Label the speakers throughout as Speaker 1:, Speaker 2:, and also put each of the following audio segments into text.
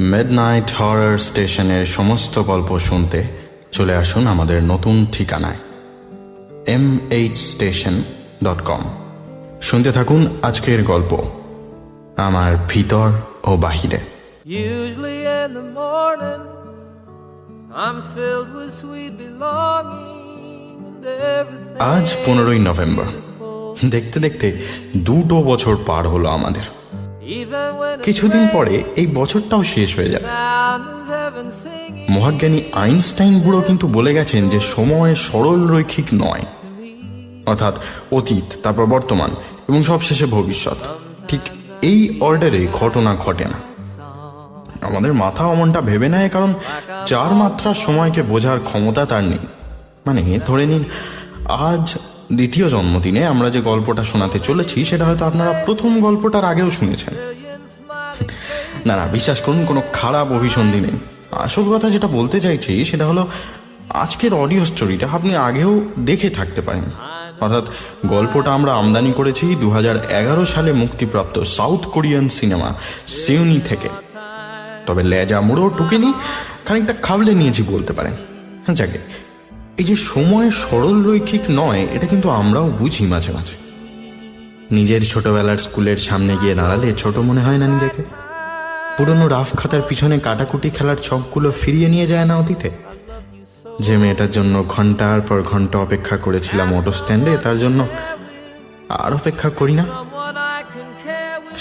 Speaker 1: Midnight horror স্টেশনের সমস্ত গল্প শুনতে চলে আসুন আমাদের নতুন ঠিকানায় mhstation.com। শুনতে থাকুন আজকের গল্প আমার ভিতর ও বাহিরে।
Speaker 2: Usually in the morning I'm filled with sweet belonging and everything.
Speaker 1: আজ 15ই নভেম্বর। দেখতে দেখতে 2 বছর পার হলো আমাদের। কিছুদিন পরে এই বছরটাও শেষ হয়ে যাবে। মহাজ্ঞানী আইনস্টাইন বুড়ো কিন্তু বলে গেছেন যে সময় সরল রৈখিক নয়, অর্থাৎ অতীত, তারপর বর্তমান এবং সবশেষে ভবিষ্যৎ। ঠিক এই অর্ডারে ঘটনা ঘটে না। আমাদের মাথা অমনটা ভেবে নেয় কারণ 4 মাত্রার সময়কে বোঝার ক্ষমতা তার নেই। মানে ধরে নিন আজ দ্বিতীয় জন্মদিনে আমরা যে গল্পটা শোনাতে চলেছি সেটা হয়তো আপনারা প্রথম গল্পটার আগেও শুনেছেন। না না, বিশ্বাস করুন, কোনো খারাপ অভিসন্ধি নেই। আসল কথা যেটা বলতে চাইছি সেটা হলো আজকের অডিও স্টোরিটা আপনি আগেও দেখে থাকতে পারেন। অর্থাৎ গল্পটা আমরা আমদানি করেছি 2011 সালে মুক্তিপ্রাপ্ত সাউথ কোরিয়ান সিনেমা সিউনি থেকে। তবে লেজা মুড়ো টুকেনি, খানিকটা খাবলে নিয়েছি বলতে পারেন। যাকে এই যে সময় সরল রৈখিক নয়, এটা কিন্তু আমরাও বুঝি মাঝে মাঝে। নিজের ছোটবেলার স্কুলের সামনে গিয়ে দাঁড়ালে ছোট মনে হয় না নিজেকে? পুরনো রাফ খাতার পিছনে কাটাকুটি খেলার ছকগুলো ফিরিয়ে নিয়ে যায় না অতীতে? যে মেয়েটার জন্য ঘন্টার পর ঘন্টা অপেক্ষা করেছিলাম অটো স্ট্যান্ডে, তার জন্য আর অপেক্ষা করি না।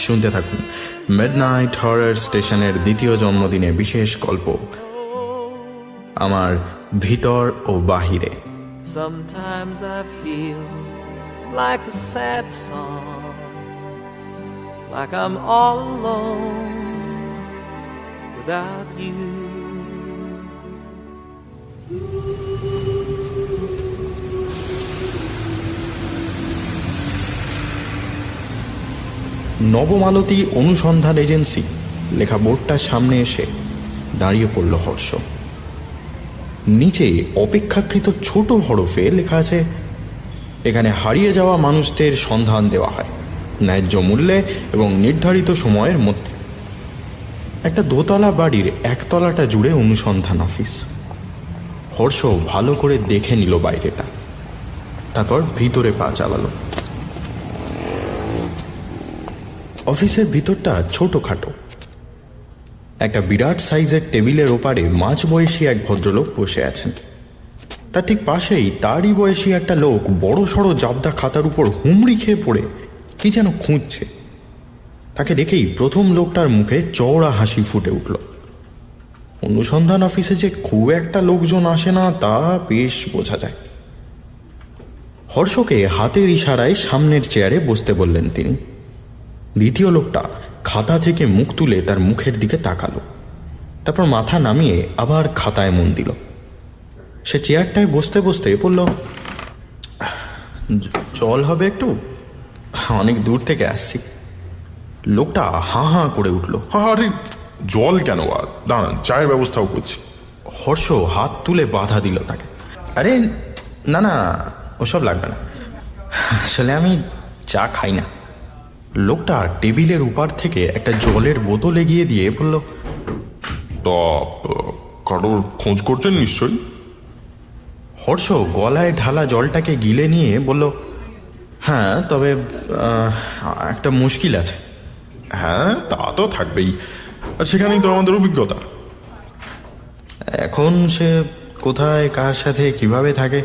Speaker 1: শুনতে থাকুন মিডনাইট হরর স্টেশনের দ্বিতীয় জন্মদিনে বিশেষ গল্প আমার ভিতর ও বাহিরে।
Speaker 2: Sometimes I feel like a sad song, like I'm all alone without you.
Speaker 1: নবমালতী অনুসন্ধান এজেন্সি লেখা বোর্ডটার সামনে এসে দাঁড়িয়ে পড়ল হর্ষ। নিচে অপেক্ষাকৃত ছোট হরফে লেখা আছে, এখানে হারিয়ে যাওয়া মানুষদের সন্ধান দেওয়া হয় ন্যায্য মূল্যে এবং নির্ধারিত সময়ের মধ্যে। একটা দোতলা বাড়ির একতলাটা জুড়ে অনুসন্ধান অফিস। হর্ষ ভালো করে দেখে নিল বাইরেটা, তারপর ভিতরে পা চালালো। অফিসের ভিতরটা ছোটখাটো। একটা বিরাট সাইজের টেবিলের ওপারে মাঝবয়সী এক ভদ্রলোক বসে আছেন। তার ঠিক পাশেই তারই বয়সী একটা লোক বড় সড়ো জাবদা খাতার উপর হুমড়ি খেয়ে পড়ে কি যেন খুঁজছে। তাকে দেখেই প্রথম লোকটার মুখে চওড়া হাসি ফুটে উঠল। অনুসন্ধান অফিসে যে খুব একটা লোকজন আসে না তা বেশ বোঝা যায়। হর্ষকে হাতের ইশারায় সামনের চেয়ারে বসতে বললেন তিনি। দ্বিতীয় লোকটা খাতা থেকে মুখ তুলে তার মুখের দিকে তাকালো, তারপর মাথা নামিয়ে আবার খাতায় মন দিল। সে চেয়ারটায় বসতে বসতে বলল, জল হবে একটু, অনেক দূর থেকে আসছি। লোকটা হাঁ হাঁ করে উঠল।
Speaker 3: আরে জল কেন, দাঁড়ান, চায়ের ব্যবস্থাও করছি।
Speaker 1: হর্ষ হাত তুলে বাধা দিল তাকে। আরে না না, ওসব লাগবে না, আসলে আমি চা খাই না। লোকটা টেবিলের উপর থেকে একটা জলের বোতল এগিয়ে দিয়ে বলল,
Speaker 3: তা কারোর খোঁজ করছেন নিশ্চয়ই?
Speaker 1: হর্ষ গলায় ঢালা জলটাকে গিলে নিয়ে বলল, হ্যাঁ, তবে একটা মুশকিল আছে।
Speaker 3: হ্যাঁ, তা তো থাকবেই, আর সেখানেই তো আমাদের অভিজ্ঞতা।
Speaker 1: এখন সে কোথায়, কার সাথে, কিভাবে থাকে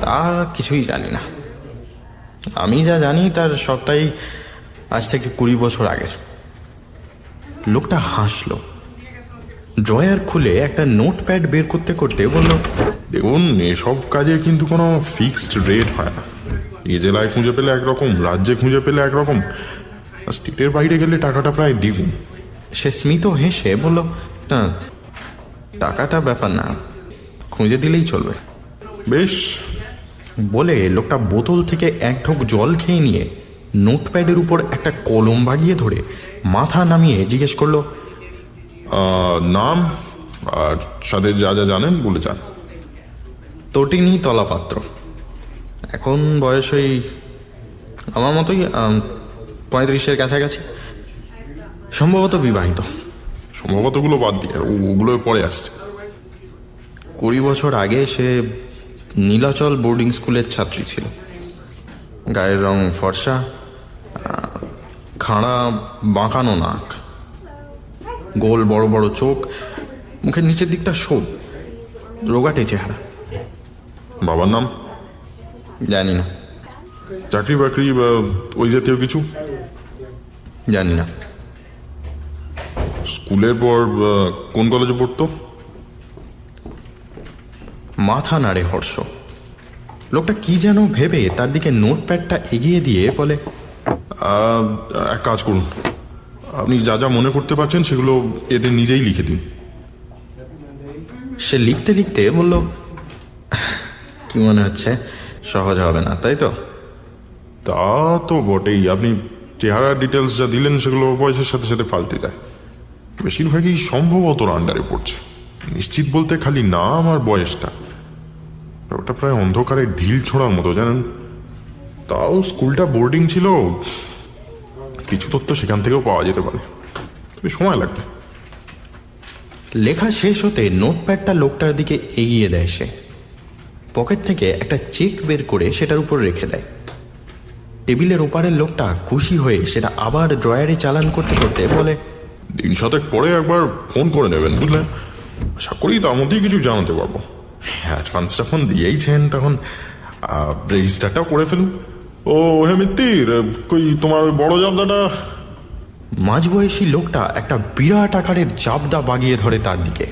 Speaker 1: তা কিছুই জানি না। আমি যা জানি তার সবটাই আজ থেকে 20 বছর আগের। লোকটা হাসল। ড্রয়ার খুলে একটা নোটপ্যাড বের করতে করতে বলল,
Speaker 3: দেখুন, এসব কাজে কিন্তু কোনো ফিক্সড রেট হয় না। এই জেলায় খুঁজে পেলে একরকম, রাজ্যে খুঁজে পেলে একরকম, স্টেটের বাইরে গেলে টাকাটা প্রায় দ্বিগুণ।
Speaker 1: সে স্মিত হেসে বলল, না, টাকাটা ব্যাপার না, খুঁজে দিলেই চলবে।
Speaker 3: বেশ
Speaker 1: বলে লোকটা বোতল থেকে এক ঢোক জল খেয়ে নিয়ে নোটপ্যাডের উপর একটা কলম বাগিয়ে ধরে মাথা নামিয়ে জিজ্ঞেস করলো,
Speaker 3: নাম আর সাথে যা যা জানেন বলে যান।
Speaker 1: তটিনী তলাপাত্র। এখন বয়স ওই আমার মতোই, 35-এর কাছাকাছি। সম্ভবত বিবাহিত।
Speaker 3: সম্ভবত ওগুলো বাদ দিয়ে ওগুলো পরে আসছে।
Speaker 1: 20 বছর আগে সে নীলাচল বোর্ডিং স্কুলের ছাত্রী ছিল। গায়ের রং ফর্সা, খাড়া বাঁকানো নাক, গোল বড় বড় চোখ, মুখের নিচের দিকটা শোভ, রোগাটে চেহারা।
Speaker 3: বাবার নাম?
Speaker 1: জানি না।
Speaker 3: চাকরি বাকরি বা ওই জাতীয় কিছু?
Speaker 1: জানি না।
Speaker 3: স্কুলের পর কোন কলেজে পড়তো?
Speaker 1: মাথা নাড়ে হর্ষ। লোকটা কি যেন ভেবে তার দিকে নোটপ্যাডটা এগিয়ে দিয়ে বলে,
Speaker 3: এক কাজ করুন, আপনি যা যা মনে করতে পারছেন সেগুলো এতে নিজেই লিখে দিন।
Speaker 1: সে লিখতে লিখতে বলল, কি মনে হচ্ছে সহজ হবে না, তাই তো?
Speaker 3: তা তো বটেই। আপনি চেহারার ডিটেলস যা দিলেন সেগুলো বয়সের সাথে সাথে পাল্টে যায়। বেশিরভাগই সম্ভবত আন্ডারে পড়ছে। নিশ্চিত বলতে খালি নাম আর বয়সটা। ওটা প্রায় অন্ধকারে ঢিল ছোঁড়ার মতো, জানেন। তাও স্কুলটা বোর্ডিং ছিল, কিছু তথ্য সেখান থেকেও পাওয়া যেতে পারে, তবে সময় লাগবে।
Speaker 1: লেখা শেষ হতে নোটপ্যাডটা লোকটার দিকে এগিয়ে দেয় সে। পকেট থেকে একটা চেক বের করে সেটার উপর রেখে দেয়। টেবিলের ওপারের লোকটা খুশি হয়ে সেটা আবার ড্রয়ারে চালান করতে করতে বলে,
Speaker 3: 3-7 পরে একবার ফোন করে নেবেন, বুঝলেন। আশা করি তার মধ্যেই কিছু জানাতে পারবো। অ্যাডভান্স যখন দিয়েইছেন তখন রেজিস্টারটাও করে ফেলুন। ও হে মিত্তির, কই তোমার ওই বড় জাবদাটা?
Speaker 1: মাঝবয়সী লোকটা একটা বিরাট আকারের জাবদা বাগিয়ে ধরে তার দিকে।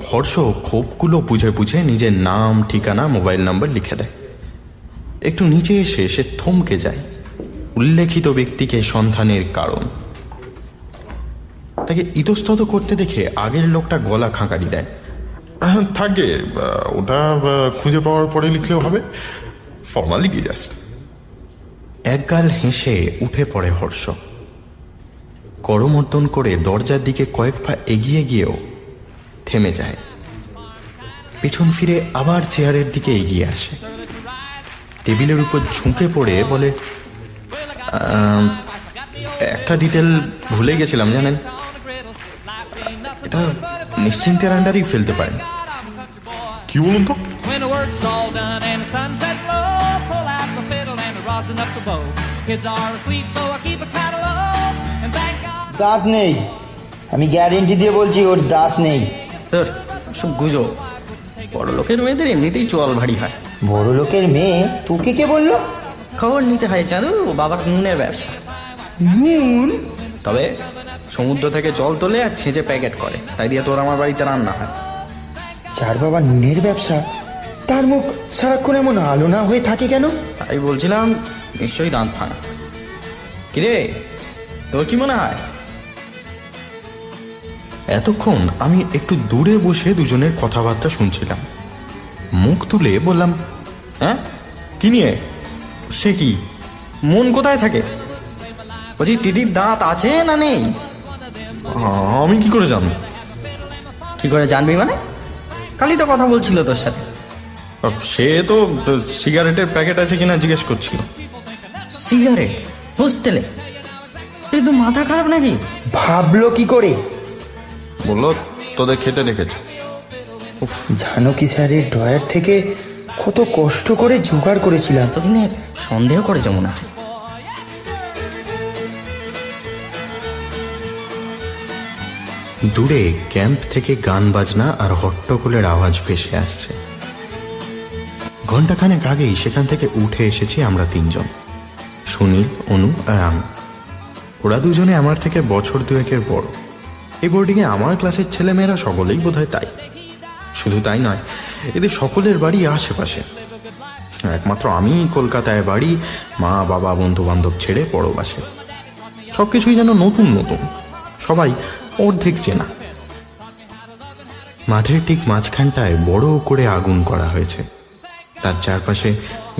Speaker 1: হর্ষ ক্ষোভগুলো বুঝে বুঝে নিজের নাম, ঠিকানা, মোবাইল নাম্বার লিখে দেয়। একটু নিচে এসে সে থমকে যায়। উল্লেখিত ব্যক্তিকে সন্ধানের কারণ। তাকে ইতস্তত করতে দেখে আগের লোকটা গলা খাঁকারি দেয়।
Speaker 3: থাকে, ওটা খুঁজে পাওয়ার পরে লিখলেও হবে, ফর্মালিটি জাস্ট।
Speaker 1: একগাল হেসে উঠে পড়ে হর্ষ। করমর্দন করে দরজার দিকে কয়েক পা এগিয়ে গিয়েও থেমে যায়। পেছন ফিরে আবার চেয়ারের দিকে এগিয়ে আসে। টেবিলের উপর ঝুঁকে পড়ে বলে, একটা ডিটেল ভুলে গেছিলাম জানেন। এটা নিশ্চিন্তের আন্ডারেই ফেলতে পারেন।
Speaker 3: কি বলুন তো?
Speaker 2: When the work's all done and the sunset glow, pull out the fiddle and rosin up the bow. Kids are asleep, so I keep a catalog and thank God.
Speaker 4: দাঁত নেই, আমি গ্যারেন্টি দিয়ে বলছি ওর দাঁত নেই।
Speaker 5: তোর সব গুজো। বড় লোকের মেয়েদের এমনিতেই চোয়াল ভারী হয়।
Speaker 4: বড় লোকের মেয়ে? তোকে কে বললো?
Speaker 5: খবর নিতে হয় চাঁদু, বাবার নুনের ব্যবসা।
Speaker 4: নুন?
Speaker 5: তবে সমুদ্র থেকে জল তোলে আর ছেঁচে প্যাকেট করে, তাই দিয়ে তোর আমার বাড়িতে রান্না হয়।
Speaker 4: যার বাবা নুনের ব্যবসা, তার মুখ সারাক্ষণ এমন আলো না হয়ে থাকে কেন?
Speaker 5: তাই বলছিলাম নিশ্চয়ই দাঁত ভাঙা। কিরে, তোর কি মনে হয়?
Speaker 1: এতক্ষণ আমি একটু দূরে বসে দুজনের কথাবার্তা শুনছিলাম। মুখ তুলে বললাম,
Speaker 5: হ্যাঁ, কি নিয়ে? সে কি, মন কোথায় থাকে? বলছি টিটির দাঁত আছে না নেই?
Speaker 1: আমি কি করে জানবো?
Speaker 5: কি করে জানবি মানে? কালই তো কথা বলছিল তোর সাথে।
Speaker 1: সে তো সিগারেটের প্যাকেট আছে কিনা জিজ্ঞেস করছিল।
Speaker 5: সিগারেট হোস্টেলে? এই তো মাথা খারাপ নাকি?
Speaker 4: ভাবলো কি করে?
Speaker 1: বললো তোদের খেতে দেখেছে।
Speaker 4: জানকী স্যারের ড্রয়ার থেকে কত কষ্ট করে জোগাড় করেছিলাম।
Speaker 5: এতদিনে সন্দেহ করেছে মনে হয়।
Speaker 1: দূরে ক্যাম্প থেকে গান বাজনা আর হট্টগোলের আওয়াজ ভেসে আসছে। ঘণ্টাখানেক আগেই সেখান থেকে উঠে এসেছি আমরা তিনজন, সুনীল, অনু আর আমি। ওরা দুজনে আমার থেকে বছর দুয়েকের বড়। এই বোর্ডিংয়ে আমার ক্লাসের ছেলেমেয়েরা সকলেই বোধহয় তাই। শুধু তাই নয়, এদের সকলের বাড়ি আশেপাশে। একমাত্র আমি কলকাতায় বাড়ি, মা বাবা বন্ধু বান্ধব ছেড়ে পরবাসে। সব কিছুই যেন নতুন নতুন, সবাই অর্ধেক চেনা। মাঠের ঠিক মাঝখানটায় বড় করে আগুন করা হয়েছে। তার চারপাশে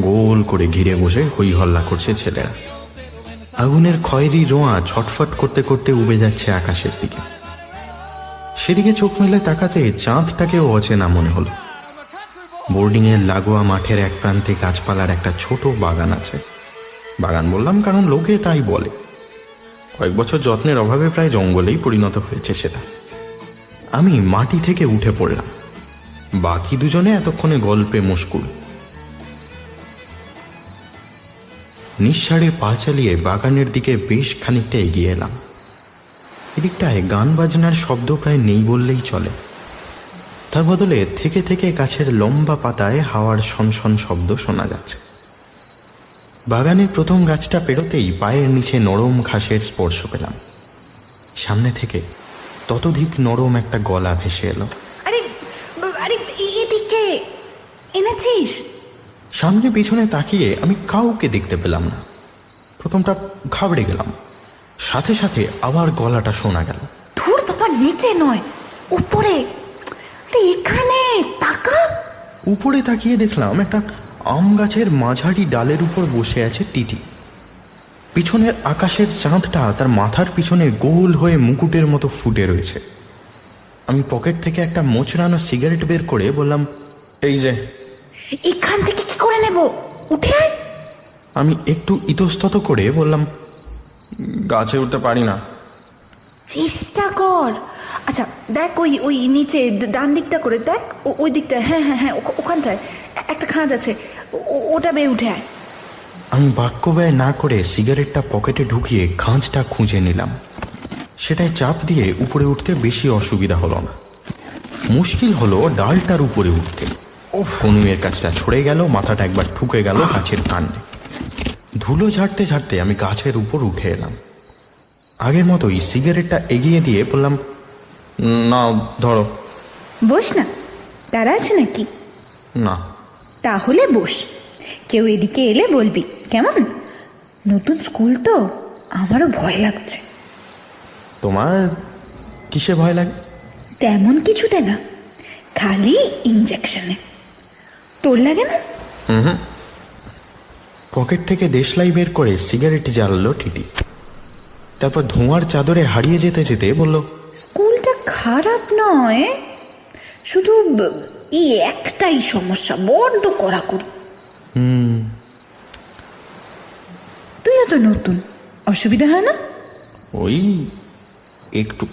Speaker 1: গোল করে ঘিরে বসে হই হল্লা করছে ছেলেরা। আগুনের খয়েরি রোঁয়া ছটফট করতে করতে উবে যাচ্ছে আকাশের দিকে। সেদিকে চোখ মেলে তাকাতে চাঁদটাকেও অচেনা মনে হলো। বোর্ডিংয়ের লাগোয়া মাঠের এক প্রান্তে গাছপালার একটা ছোট বাগান আছে। বাগান বললাম কারণ লোকে তাই বলে। কয়েক বছর যত্নের অভাবে প্রায় জঙ্গলেই পরিণত হয়েছে সেটা। আমি মাটি থেকে উঠে পড়লাম, বাকি দুজনে এতক্ষণে গল্পে মশগুল। নিঃসাড়ে পা চালিয়ে বাগানের দিকে বেশ খানিকটা এগিয়ে এলাম। এদিকটায় গান বাজনার শব্দ প্রায় নেই বললেই চলে। তার বদলে থেকে থেকে গাছের লম্বা পাতায় হাওয়ার শনশন শব্দ শোনা যাচ্ছে। বাগানের প্রথম গাছটা পেরোতেই পায়ের নিচে নরম ঘাসের স্পর্শ পেলাম। সামনে থেকে ততোধিক নরম একটা গলা ভেসে এলো।
Speaker 6: আরে আরে এদিকে এনেছিস?
Speaker 1: সামনে পিছনে তাকিয়ে আমি কাউকে দেখতে পেলাম না। প্রথমটা ঘাবড়ে গেলাম, সাথে সাথে আবার গলাটা শোনা গেল।
Speaker 6: ধুর বাবা, নিচে নয় উপরে। আরে এখানে তাকা।
Speaker 1: উপরে তাকিয়ে দেখলাম একটা আম গাছের মাঝারি ডালের উপর বসে আছে টিটি। পিছনের আকাশের চাঁদটা তার মাথার পিছনে গোল হয়ে মুকুটের মতো ফুটে রয়েছে। আমি পকেট থেকে একটা মোচড়ানো সিগারেট বের করে বললাম, এই যে।
Speaker 6: এখান থেকে কি করে নেব? উঠে আয়।
Speaker 1: আমি একটু ইতস্তত করে বললাম, গাছে উঠতে পারি না।
Speaker 6: চেষ্টা কর। আচ্ছা দেখ, ওই ওই নিচে ডান দিকটা করে দেখ, ওই দিকটা। হ্যাঁ হ্যাঁ হ্যাঁ, ওখানটায় একটা খাঁজ আছে, ওটা বেয়ে উঠে আয়।
Speaker 1: আমি বাক্য ব্যয় না করে সিগারেটটা পকেটে ঢুকিয়ে খাঁজটা খুঁজে নিলাম। সেটায় চাপ দিয়ে উপরে উঠতে বেশি অসুবিধা হলো না। মুশকিল হলো ডালটার উপরে উঠতে। কনুয়ের কাছটা ছড়ে গেল, মাথাটা একবার ঠুকে গেল গাছের কাণ্ডে। ধুলো ঝাড়তে ঝাড়তে আমি গাছের উপর উঠে এলাম। আগের মতোই সিগারেটটা এগিয়ে দিয়ে বললাম, না ধরো।
Speaker 6: বস না, তারা আছে নাকি?
Speaker 1: না।
Speaker 6: তাহলে বস, কেউ এদিকে এলে বলবি কেমন? নতুন স্কুল তো, আমারও ভয় লাগছে।
Speaker 1: তোমার কিসে ভয় লাগে?
Speaker 6: তেমন কিছুতে না, খালি ইঞ্জেকশনে। তোর লাগে না?
Speaker 1: পকেট থেকে দেশলাই বের করে সিগারেট জ্বালালো টিটি। তারপর ধোঁয়ার চাদরে হারিয়ে যেতে যেতে বলল,
Speaker 6: স্কুলটা খারাপ নয়, শুধু এই একটাই সমস্যা, বড্ড কড়াকড়ি। তুইও তো নতুন, অসুবিধা হয় না?
Speaker 1: ওই একটু।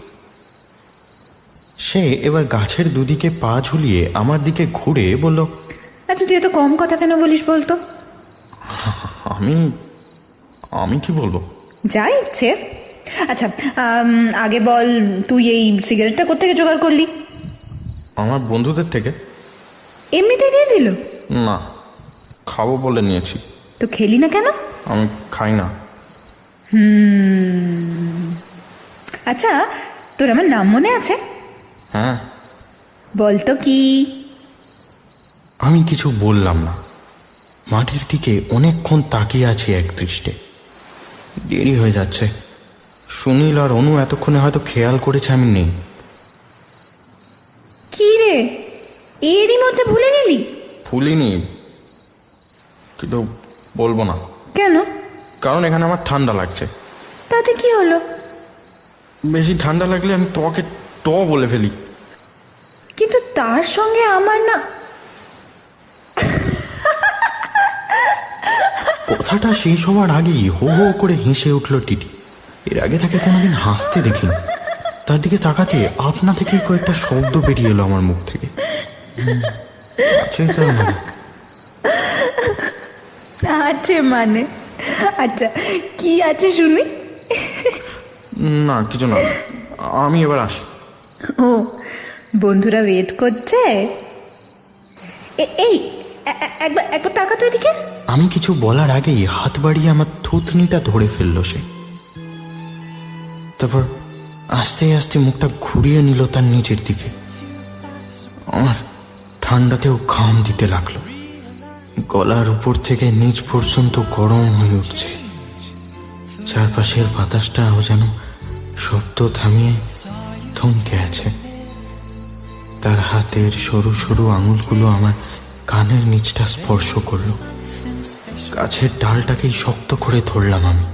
Speaker 1: সে এবার গাছের দুদিকে পা ঝুলিয়ে আমার দিকে ঘুরে বলল,
Speaker 6: আচ্ছা তুই এত কম কথা কেন বলিস বলতো?
Speaker 1: আমি আমি কি বলবো?
Speaker 6: যা ইচ্ছে। আচ্ছা আগে বল, তুই এই সিগারেটটা কোত্থেকে জোগাড় করলি?
Speaker 1: আমার বন্ধুদের থেকে।
Speaker 6: এমনিতে দিয়ে দিল?
Speaker 1: না, খাবো বলে নিয়েছি।
Speaker 6: তো খেলি না কেন?
Speaker 1: আমি খাই না।
Speaker 6: আচ্ছা তোর আমার নাম মনে আছে?
Speaker 1: হ্যাঁ।
Speaker 6: বল তো কি?
Speaker 1: আমি কিছু বললাম না। মাটির দিকে অনেকক্ষণ তাকিয়ে আছি এক দৃষ্টে। দেরি হয়ে যাচ্ছে। সুনীল আর অনু এতক্ষণে হয়তো খেয়াল করেছে আমি নেই।
Speaker 6: কি রে, এরই মধ্যে ভুলে গেলি?
Speaker 1: ভুলিনি, কিন্তু বলবো না।
Speaker 6: কেন?
Speaker 1: কারণ এখানে আমার ঠান্ডা লাগছে।
Speaker 6: তাতে কি হলো?
Speaker 1: বেশি ঠান্ডা লাগলে আমি তোকে বলে ফেলি।
Speaker 6: কিন্তু তার সঙ্গে আমার না।
Speaker 1: কথাটা শেষ হওয়ার আগেই হো হো করে হেসে উঠল টিটি। এর আগে তাকে কোনোদিন হাসতে দেখিনি। তার দিকে তাকাতে আপনা থেকে কয়েকটা শব্দ বেরিয়ে এলো আমার মুখ থেকে।
Speaker 6: আছে মানে? আচ্ছা কি আছে শুনি?
Speaker 1: না কিছু না, আমি এবার আসি।
Speaker 6: ও, বন্ধুরা ওয়েট করছে। এই একবার টাকা তো এদিকে।
Speaker 1: আমি কিছু বলার আগেই হাত বাড়িয়ে আমার থুতনিটা ধরে ফেললো সে। তারপর আস্তে আস্তে মুখটা ঘুরিয়ে নিল তার নিচের দিকে। আমার ঠান্ডাতেও ঘাম দিতে লাগলো। গলার উপর থেকে নিচ পর্যন্ত গরম হয়ে উঠছে। চারপাশের বাতাসটাও যেন শব্দ থামিয়ে থমকে আছে। তার হাতের সরু সরু আঙুলগুলো আমার কানের নিচটা স্পর্শ করলো। গাছের ডালটাকেই শক্ত করে ধরলাম আমি।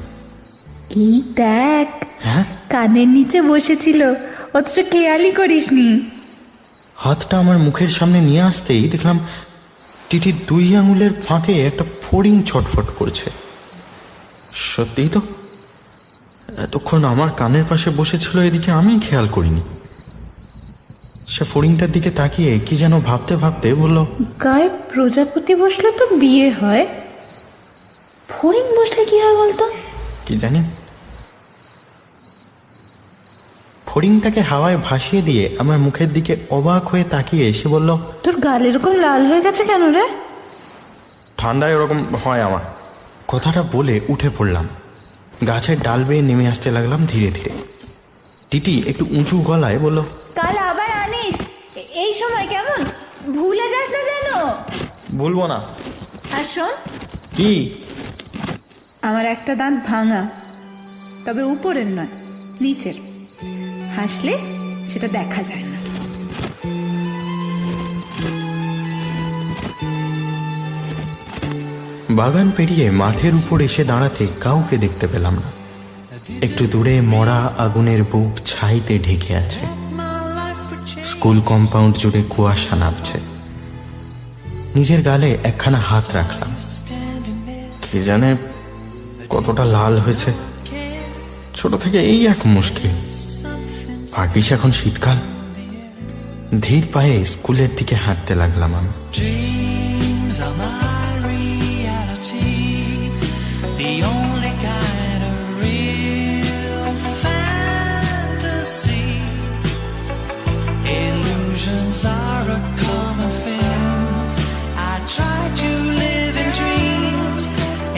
Speaker 6: এই দেখ,
Speaker 1: হ্যাঁ,
Speaker 6: কানের নিচে বসেছিল, অথচ খেয়ালই করিসনি।
Speaker 1: হাতটা আমার মুখের সামনে নিয়ে আসতেই দেখলাম টিটির দুই আঙুলের ফাঁকে একটা ফড়িং ছটফট করছে। সত্যিই তো এতক্ষণ আমার কানের পাশে বসেছিল, এদিকে আমি খেয়াল করিনি। সে ফড়িংটার দিকে তাকিয়ে কি যেন ভাবতে ভাবতে বলল,
Speaker 6: গায়ে প্রজাপতি বসলে তো বিয়ে হয়, ফড়িং বসলে কি হয় বলতো?
Speaker 1: কি জানি। ফড়িংটাকে হাওয়ায় ভাসিয়ে দিয়ে আমার মুখের দিকে অবাক হয়ে তাকিয়ে এসে বলল,
Speaker 6: তোর গাল এরকম লাল হয়ে গেছে কেন রে?
Speaker 1: ঠান্ডায় ওরকম হয় আমার। কথাটা বলে উঠে পড়লাম, গাছের ডাল বেয়ে নেমে আসতে লাগলাম ধীরে ধীরে। টিটি একটু উঁচু গলায় বলল,
Speaker 6: কাল আবার আনিস, এই সময় কেমন ভুলে যাস না যেন।
Speaker 1: বলবো না।
Speaker 6: আর শোন,
Speaker 1: কি?
Speaker 6: আমার একটা দাঁত ভাঙা, তবে উপরের নয়, নিচের। হাসলে সেটা দেখা যায় না।
Speaker 1: বাগান পেরিয়ে মাঠের উপর এসে দাঁড়াতে কাউকে দেখতে পেলাম না। একটু দূরে মরা আগুনের বুক ছাইতে ঢেকে আছে। স্কুল কম্পাউন্ড জুড়ে কুয়াশা নামছে। নিজের গালে একখানা হাত রাখলাম, কে জানে কতটা লাল হয়েছে। ছোট থেকে এই এক মুশকিল, ভাগ্যিস এখন শীতকাল। ধীর পায়ে স্কুলের দিকে হাঁটতে লাগলাম আমি।
Speaker 2: Dreams are my reality, the only kind of real fantasy. Illusions are a common thing. I try to live in dreams.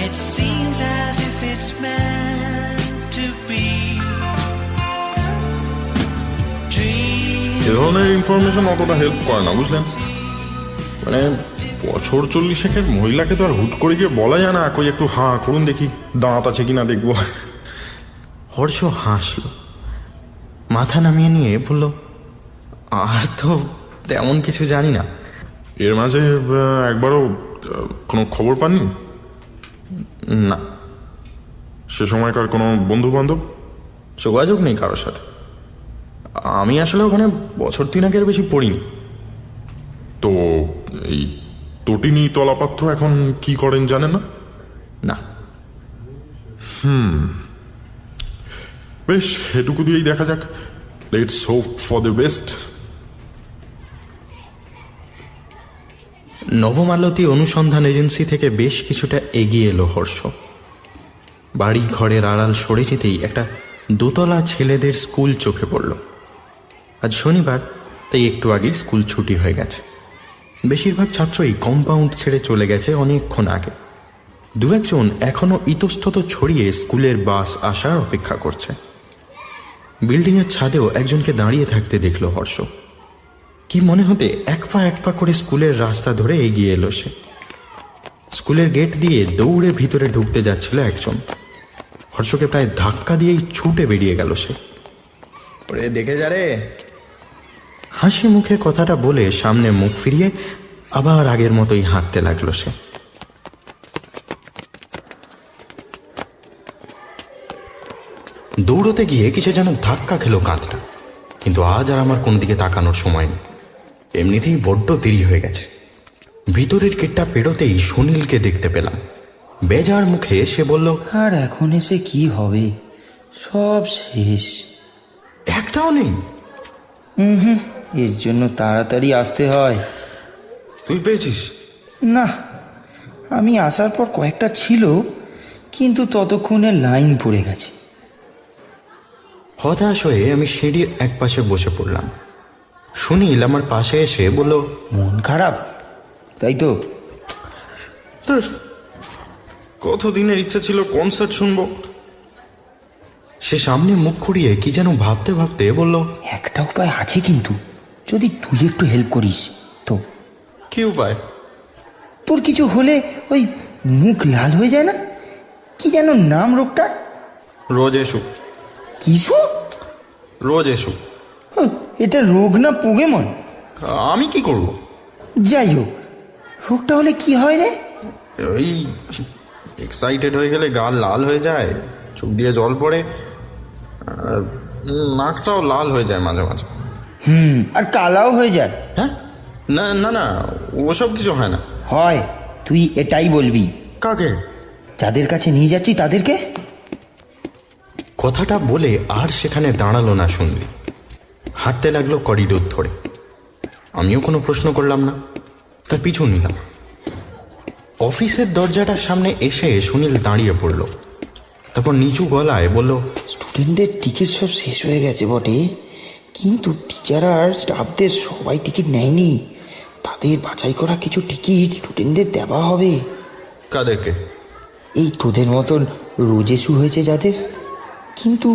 Speaker 2: It seems as if it's meant to be.
Speaker 3: এ ধরনের ইনফরমেশন অতটা হেল্প করে না, বুঝলেন? মানে বছর 40 মহিলাকে তো আর হুট করে গিয়ে বলা যায় না, কই একটু হাঁ করুন দেখি দাঁত আছে কিনা দেখবো।
Speaker 1: হর্ষ হাসল, মাথা নামিয়ে নিয়ে বলল, আর তো তেমন কিছু জানি না।
Speaker 3: এর মাঝে একবারও কোনো খবর পাননি?
Speaker 1: না,
Speaker 3: সে সময়কার কোনো বন্ধু বান্ধব?
Speaker 1: যোগাযোগ নেই কারোর সাথে। আমি আসলে ওখানে বছর 3 বেশি পড়িনি।
Speaker 3: তো এই তটিনী তলাপাত্র এখন কি করেন জানেন না?
Speaker 1: না।
Speaker 3: বেশ, এটুকু দিয়েই দেখা যাক। Let's hope for the best.
Speaker 1: Nabamalati অনুসন্ধান এজেন্সি থেকে বেশ কিছুটা এগিয়ে এলো হর্ষ। বাড়ি ঘরের আড়াল সরে যেতেই একটা দোতলা ছেলেদের স্কুল চোখে পড়ল। আজ শনিবার, তাই একটু আগেই স্কুল ছুটি হয়ে গেছে। বেশিরভাগ ছাত্রই কম্পাউন্ড ছেড়ে চলে গেছে অনেকক্ষণ আগে। দু একজন এখনো ইতস্তত ছড়িয়ে স্কুলের বাস আসার অপেক্ষা করছে। বিল্ডিংয়ের ছাদেও একজনকে দাঁড়িয়ে থাকতে দেখল হর্ষ। কি মনে হতে এক পা করে স্কুলের রাস্তা ধরে এগিয়ে এলো সে। স্কুলের গেট দিয়ে দৌড়ে ভিতরে ঢুকতে যাচ্ছিল একজন। হর্ষকে প্রায় ধাক্কা দিয়েই ছুটে বেরিয়ে গেল সে। ওরে দেখে যা রে। হাসি মুখে কথাটা বলে সামনে মুখ ফিরিয়ে আবার আগের মতোই হাঁটতে লাগলো সে। দৌড়তে গিয়ে কিছু যেন ধাক্কা খেলো কাঁধটা, কিন্তু আজ আর আমার কোন দিকে তাকানোর সময় নেই। এমনিতেই বড্ড দেরি হয়ে গেছে। ভিতরের গেটটা পেরোতেই সুনীলকে দেখতে পেলাম। বেজার মুখে সে বলল,
Speaker 4: আর এখন এসে কি হবে, সব শেষ।
Speaker 1: একটাও নেই?
Speaker 4: এর জন্য তাড়াতাড়ি আসতে হয়।
Speaker 1: তুই পেয়েছিস?
Speaker 4: না, আমি আসার পর কয়েকটা ছিল, কিন্তু ততক্ষণে লাইন পড়ে গেছে।
Speaker 1: হতাশ হয়ে আমি সিঁড়ির এক পাশে বসে পড়লাম। সুনীল আমার পাশে এসে বলল,
Speaker 4: মন খারাপ তাই তো?
Speaker 1: তোর কতদিনের ইচ্ছা ছিল কনসার্ট শুনবো। সে সামনে মুখ খুঁড়িয়ে কি যেন ভাবতে ভাবতে বলল,
Speaker 4: একটা উপায় আছে, কিন্তু যদি তুই একটু হেল্প করিস তো।
Speaker 1: কি উপায়?
Speaker 4: তোর কিছু হলে ওই মুখ লাল হয়ে যায় না, কি যেন নাম রোগটা?
Speaker 1: রোজ এসু।
Speaker 4: কিছু
Speaker 1: রোজ এসু।
Speaker 4: এটা রোগ না পোকেমন?
Speaker 1: আমি কি করব?
Speaker 4: যাই হোক, রোগটা হলে কি হয় রে?
Speaker 1: ওই এক্সাইটেড হয়ে গেলে গাল লাল হয়ে যায়, চোখ দিয়ে জল পড়ে, আর নাকটাও লাল হয়ে যায় মাঝে মাঝে।
Speaker 4: আর কালাও হয়ে যায়।
Speaker 1: হ্যাঁ, না না না, ওসব কিছু হয় না।
Speaker 4: হয়, তুই এটাই বলবি।
Speaker 1: কাকে?
Speaker 4: যাদের কাছে নিয়ে যাচ্ছি তাদেরকে।
Speaker 1: কথাটা বলে আর সেখানে দাঁড়ালো না শুনলি, হাঁটতে লাগলো করিডোর ধরে। আমিও কোনো প্রশ্ন করলাম না, তার পিছু নিলাম। অফিসের দরজাটার সামনে এসে সুনীল দাঁড়িয়ে পড়ল, তারপর নিচু গলায় বলল,
Speaker 4: স্টুডেন্টদের টিকিট সব শেষ হয়ে গেছে বটে, কিন্তু টিচার আর স্টাফদের সবাই টিকিট নেয়নি। তাদের বাছাই করা কিছু টিকিট স্টুডেন্টদের দেওয়া হবে।
Speaker 1: কাদেরকে?
Speaker 4: এই তোদের মতন রোজেসু হয়েছে যাদের। কিন্তু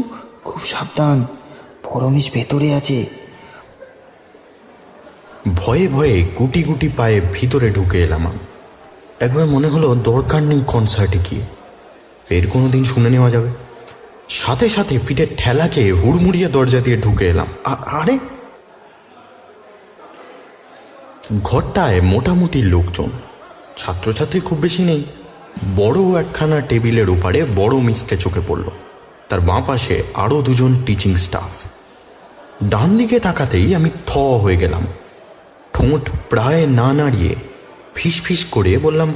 Speaker 4: খুব সাবধান, পরমেশ ভেতরে আছে।
Speaker 1: ভয়ে ভয়ে গুটি গুটি পায়ে ভিতরে ঢুকে এলাম আমি। একবার মনে হলো দরকার নেই কনসার্টে গিয়ে, ফের কোনোদিন শুনে নেওয়া যাবে। সাথে সাথে পিঠের ঠেলাকে হুড়মুড়িয়ে দরজা দিয়ে ঢুকে এলাম। আরে ঘরটায় মোটামুটি লোকজন, ছাত্রছাত্রী খুব বেশি নেই। বড় একখানা টেবিলের ওপারে বড় মিসকে চোখে পড়ল, তার বাঁ পাশে আরও দুজন টিচিং স্টাফ। ডান দিকে তাকাতেই আমি থ হয়ে গেলাম। ঠোঁট প্রায় না নাড়িয়ে ফিস ফিস করে বললাম,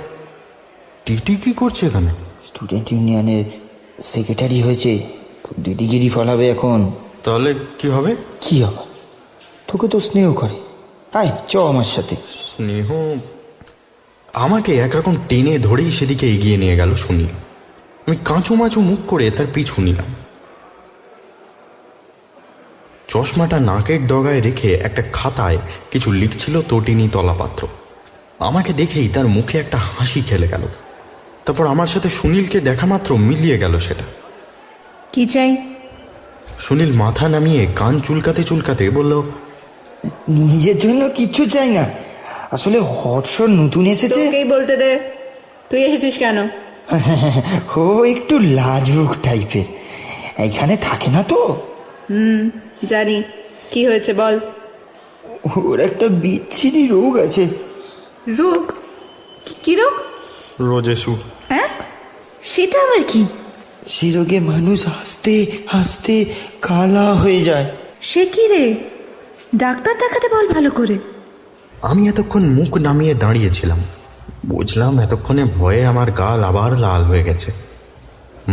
Speaker 1: টিটি কি করছে এখানে?
Speaker 4: স্টুডেন্ট ইউনিয়নের সেক্রেটারি হয়েছে, দিদিগিরি ফলাবে এখন।
Speaker 1: তাহলে কি হবে?
Speaker 4: কি হবে? তোকে তো স্নেহ করে। আয় চ আমার সাথে।
Speaker 1: স্নেহ? আমাকে একরকম টেনে ধরেই সেদিকে এগিয়ে নিয়ে গেল সুনীল। আমি কাঁচু মাচু মুখ করে তার পিছু নিলাম। চশমাটা নাকের ডগায় রেখে একটা খাতায় কিছু লিখছিল তটিনী তলাপাত্র। আমাকে দেখেই তার মুখে একটা হাসি খেলে গেল। তারপর আমার সাথে সুনীলকে দেখা মাত্র মিলিয়ে গেল সেটা।
Speaker 6: কি চাই?
Speaker 1: সুনীল মাথা নামিয়ে কান চুলকাতে চুলকাতে বলল,
Speaker 4: নিজের জন্য কিচ্ছু চাই না, আসলে হর্ষ নতুন এসেছে।
Speaker 7: তোকেই বলতে দে, তুই এসেছিস কেন?
Speaker 4: ও একটু লাজুক টাইপের, এইখানে থাকে না তো।
Speaker 7: জানি। কি হয়েছে বল।
Speaker 4: ওর একটা বিচ্ছিরি রোগ আছে।
Speaker 7: রোগ? কি রোগ?
Speaker 1: রোজেসু।
Speaker 6: হ্যাঁ, সেটা আবার কি?
Speaker 4: সে রোগে মানুষ হাসতে হাসতে কালা হয়ে যায়।
Speaker 6: সে কি রে? ডাক্তার দেখাতে বল ভালো করে।
Speaker 1: আমি এতক্ষণ মুখ নামিয়ে দাঁড়িয়েছিলাম, বুঝলাম এতক্ষণে ভয়ে আমার গাল আবার লাল হয়ে গেছে।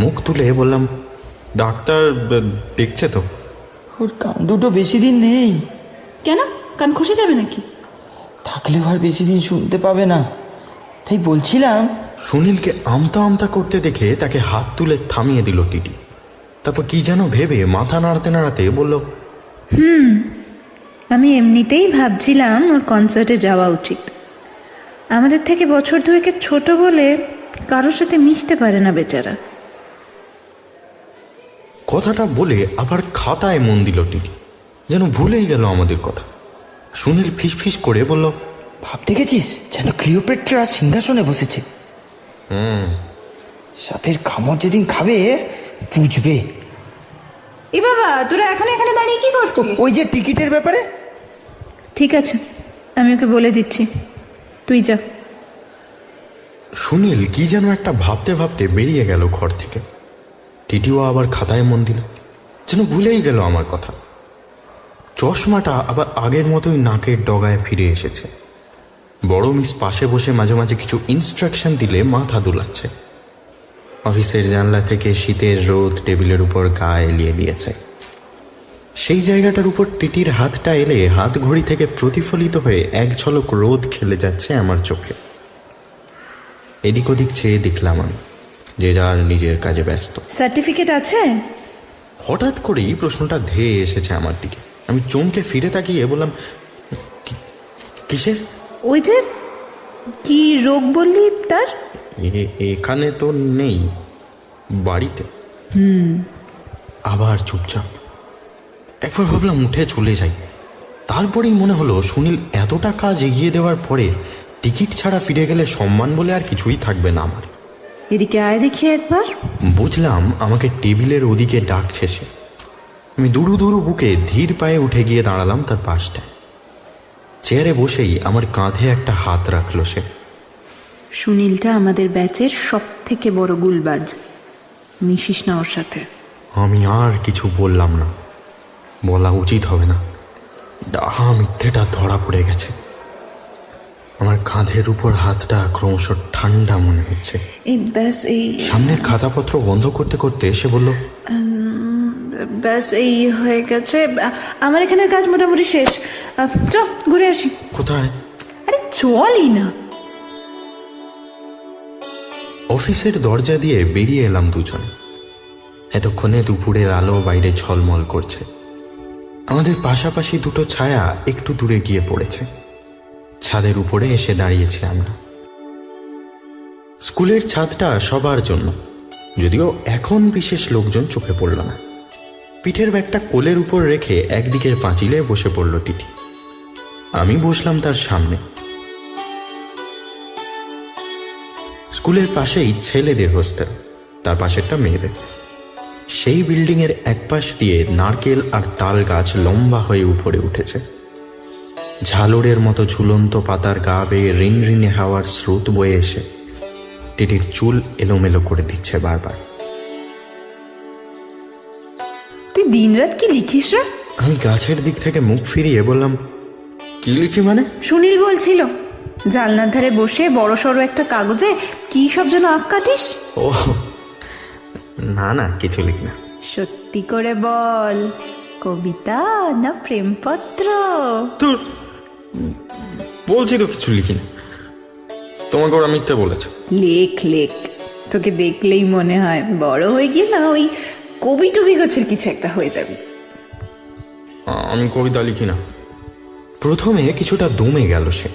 Speaker 1: মুখ তুলে বললাম, ডাক্তার দেখছে তো?
Speaker 4: ওর কান দুটো বেশি দিন নেই।
Speaker 7: কেন? কান খসে যাবে নাকি?
Speaker 4: থাকলেও আর বেশি দিন শুনতে পাবে না, তাই বলছিলাম।
Speaker 1: সুনীলকে আমতা আমতা করতে দেখে তাকে হাত তুলে থামিয়ে দিল টিটি। তারপর কি যেন ভেবে মাথা নাড়াতে নাড়াতে বলল,
Speaker 6: আমি এমনিতেই ভাবছিলাম ওর কনসার্টে যাওয়া উচিত। আমাদের থেকে বছর দুয়েকের ছোট বলে কারোর সাথে মিশতে পারে না বেচারা।
Speaker 1: কথাটা বলে আবার খাতায় মন দিল টিটি, যেন ভুলেই গেল আমাদের কথা। সুনীল ফিসফিস করে বলল,
Speaker 4: ভাব দেখেছিস যেন ক্লিওপেট্রা সিংহাসনে বসেছে। সাপের কামড় যেদিন খাবে বুঝবে।
Speaker 7: এ বাবা, তোরা এখন এখানে দাঁড়িয়ে কি করছিস?
Speaker 4: ওই যে টিকিটের ব্যাপারে।
Speaker 6: ঠিক আছে, আমি ওকে বলে দিচ্ছি, তুই যা।
Speaker 1: সুনীল কি যেন একটা ভাবতে ভাবতে বেরিয়ে গেল ঘর থেকে। টিটিও আবার খাতায় মন দিল, যেন ভুলেই গেল আমার কথা। চশমাটা আবার আগের মতোই নাকের ডগায় ফিরে এসেছে। বড় মিস পাশে বসে মাঝে মাঝে কিছু ইনস্ট্রাকশন দিলে মাথা দুলাচ্ছে। অফিসের জানলা থেকে শীতের রোদ টেবিলের উপর গায়ে এলিয়ে দিয়েছে। সেই জায়গাটার উপর টিটির হাতটা এলে হাত ঘড়ি থেকে প্রতিফলিত হয়ে এক ঝলক রোদ খেলে যাচ্ছে আমার চোখে। এদিক ওদিক চেয়ে দেখলাম আমি, যে যার নিজের কাজে ব্যস্ত।
Speaker 6: সার্টিফিকেট আছে?
Speaker 1: হঠাৎ করেই প্রশ্নটা ধেয়ে এসেছে আমার দিকে। আমি চমকে ফিরে তাকিয়ে বললাম, কিসের?
Speaker 6: ওই যে কি রোগ বললি তার?
Speaker 1: এখানে তো নেই, বাড়িতে। আবার চুপচাপ। একবার ভাবলাম উঠে চলে যাই, তারপরেই মনে হলো সুনীল এতটা কাজ এগিয়ে দেওয়ার পরে টিকিট ছাড়া ফিরে গেলে সম্মান বলে আর কিছুই থাকবে না আমার।
Speaker 6: এদিকে আয় দেখি একবার।
Speaker 1: বুঝলাম আমাকে টেবিলের ওদিকে ডাকছে সে। আমি দুরু দুরু বুকে ধীর পায়ে উঠে গিয়ে দাঁড়ালাম তার পাশটায়। চেয়ারে বসেই আমার কাঁধে একটা হাত রাখলো সে।
Speaker 6: সুনীলটা আমাদের ব্যাচের সব থেকে বড় গুলবাজ, মিশিস না ওর সাথে।
Speaker 1: আমি আর কিছু বললাম না, বলা উচিত হবে না, ডাহা মিথ্যেটা ধরা পড়ে গেছে। আমার কাঁধের উপর হাতটা ক্রমশ ঠান্ডা মনে হচ্ছে।
Speaker 6: এই ব্যাস এই
Speaker 1: সামনের খাতাপত্র বন্ধ করতে করতে এসে বলল,
Speaker 6: ব্যাস এই হয়ে গেছে, আমার এখানের কাজ মোটামুটি শেষ, চ ঘুরে আসি।
Speaker 1: কোথায়?
Speaker 6: আরে চলই না।
Speaker 1: অফিসের দরজা দিয়ে বেরিয়ে এলাম দুজন। এতক্ষণে দুপুরের আলো বাইরে ঝলমল করছে। আমাদের পাশাপাশি দুটো ছায়া একটু দূরে গিয়ে পড়েছে। ছাদের উপরে এসে দাঁড়িয়েছি আমরা। স্কুলের ছাদটা সবার জন্য, যদিও এখন বিশেষ লোকজন চোখে পড়ল না। পিঠের ব্যাগটা কোলের উপর রেখে একদিকের পাঁচিলে বসে পড়ল টিটি। আমি বসলাম তার সামনে। স্কুলের পাশেই ছেলেদের হোস্টেল, তার পাশেরটা মেয়েদের। সেই বিল্ডিংয়ের একপাশ দিয়ে নারকেল আর তাল গাছ লম্বা হয়ে উপরে উঠেছে। ঝালরের মতো ঝুলন্ত পাতার গা বেয়ে রিনরিনে হাওয়ার স্রোত বয়ে এসে টিটির চুল এলোমেলো করে দিচ্ছে বারবার।
Speaker 6: তুই দিনরাত কি লিখিস রে?
Speaker 1: আমি গাছের দিক থেকে মুখ ফিরিয়ে বললাম, কি লিখি মানে?
Speaker 6: সুনীল বলছিল জানলার ধারে বসে বড় সড়ো একটা কাগজে কি সব যেন আঁক কাটিস।
Speaker 1: ও না না, কিছু লিখি না।
Speaker 6: সত্যি করে বল, কবিতা না প্রেমপত্র?
Speaker 1: তোর বলছি তো কিছু লিখি না। তোমাকে ওরা মিথ্যে বলেছে।
Speaker 6: লেখ লেখ, তোকে দেখলেই মনে হয় বড় হয়ে গিয়ে না ওই কবি টবি গাছের কিছু একটা হয়ে যাবে।
Speaker 1: আমি কবিতা লিখি না। প্রথমে কিছুটা দমে গেল সে,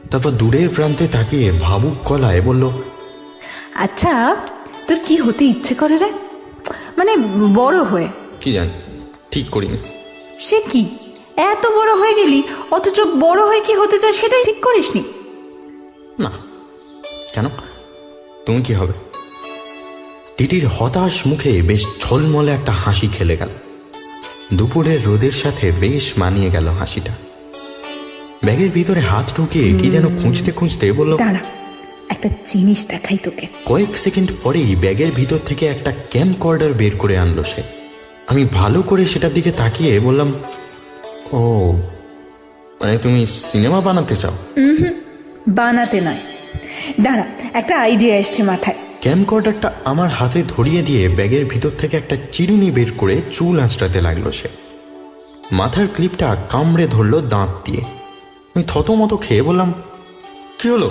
Speaker 1: তারপর দূরের প্রান্তে তাকিয়ে ভাবুক গলায় বলল,
Speaker 6: আচ্ছা তোর কি হতে ইচ্ছে করে রে, মানে বড় হয়ে?
Speaker 1: কি জানি, ঠিক করিনি।
Speaker 6: সে কি, এত বড় হয়ে গেলি অথচ বড় হয়ে কি হতে চাস সেটাই ঠিক করিসনি?
Speaker 1: না। কেন, তুমি কি হবে? টিটির হতাশ মুখে বেশ ঝলমলে একটা হাসি খেলে গেল। দুপুরের রোদের সাথে বেশ মানিয়ে গেল হাসিটা। ব্যাগের ভিতরে হাত ঢুকিয়ে কি যেন খুঁজতে খুঁজতে বলল,
Speaker 6: দাঁড়া একটা জিনিস দেখাই তোকে।
Speaker 1: কয়েক সেকেন্ড পরেই ব্যাগের ভিতর থেকে একটা ক্যামকর্ডার বের করে আনলো সে। আমি ভালো করে সেটার দিকে তাকিয়ে বললাম, ও মানে তুমি সিনেমা বানাতে চাও?
Speaker 6: বানাতে নয়, দাঁড়া একটা আইডিয়া এসছে মাথায়।
Speaker 1: ক্যামকর্ডারটা আমার হাতে ধরিয়ে দিয়ে ব্যাগের ভিতর থেকে একটা চিরুনি বের করে চুল আঁচড়াতে লাগলো সে। মাথার ক্লিপটা কামড়ে ধরলো দাঁত দিয়ে। আমি থতমত খেয়ে বললাম, কি হলো?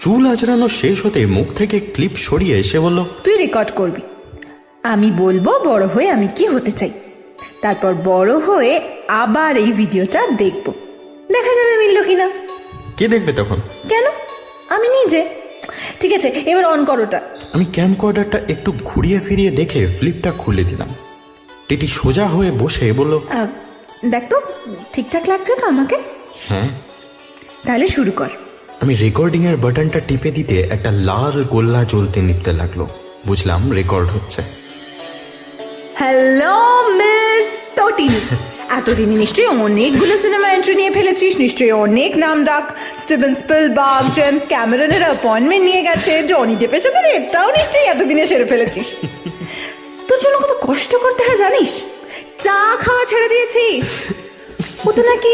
Speaker 1: চুল আঁচড়ানো শেষ হতে মুখ থেকে ক্লিপ সরিয়ে এসে বলল,
Speaker 6: তুই রেকর্ড করবি, আমি বলবো বড় হয়ে আমি কি হতে চাই, তারপর বড় হয়ে আবার এই ভিডিওটা দেখবো, দেখা যাবে মিললো কিনা।
Speaker 1: কে দেখবে তখন?
Speaker 6: কেন, আমি নিজে। ঠিক আছে এবার অন করোটা।
Speaker 1: আমি ক্যামকর্ডারটা একটু ঘুরিয়ে ফিরিয়ে দেখে ফ্লিপটা খুলে দিলাম। টিটি সোজা হয়ে বসে বলল,
Speaker 6: দেখ তো ঠিকঠাক লাগছে তো আমাকে?
Speaker 1: হ্যাঁ।
Speaker 6: তাহলে শুরু কর।
Speaker 1: আমি রেকর্ডিং এর বাটনটা টিপে দিতে একটা লাল গোল্লা জ্বলতে নিতে লাগলো। বুঝলাম রেকর্ড হচ্ছে।
Speaker 7: হ্যালো মিস তটিনী, এতদিনে নিশ্চয়ই অনেকগুলো সিনেমা এন্ট্রি নিয়ে ফেলেছিস, নিশ্চয়ই অনেক নাম ডাক, স্টিভেন স্পিলবার্গ, জেমস ক্যামেরনের অ্যাপয়েন্টমেন্ট নিয়ে গেছে, জনি ডেপের সাথে এটাও নিশ্চয়ই এতদিনে সেরে ফেলেছিস। তোর জন্য কত কষ্ট করতে হয় জানিস? চা খাওয়া ছেড়ে দিয়েছিস, ওতে নাকি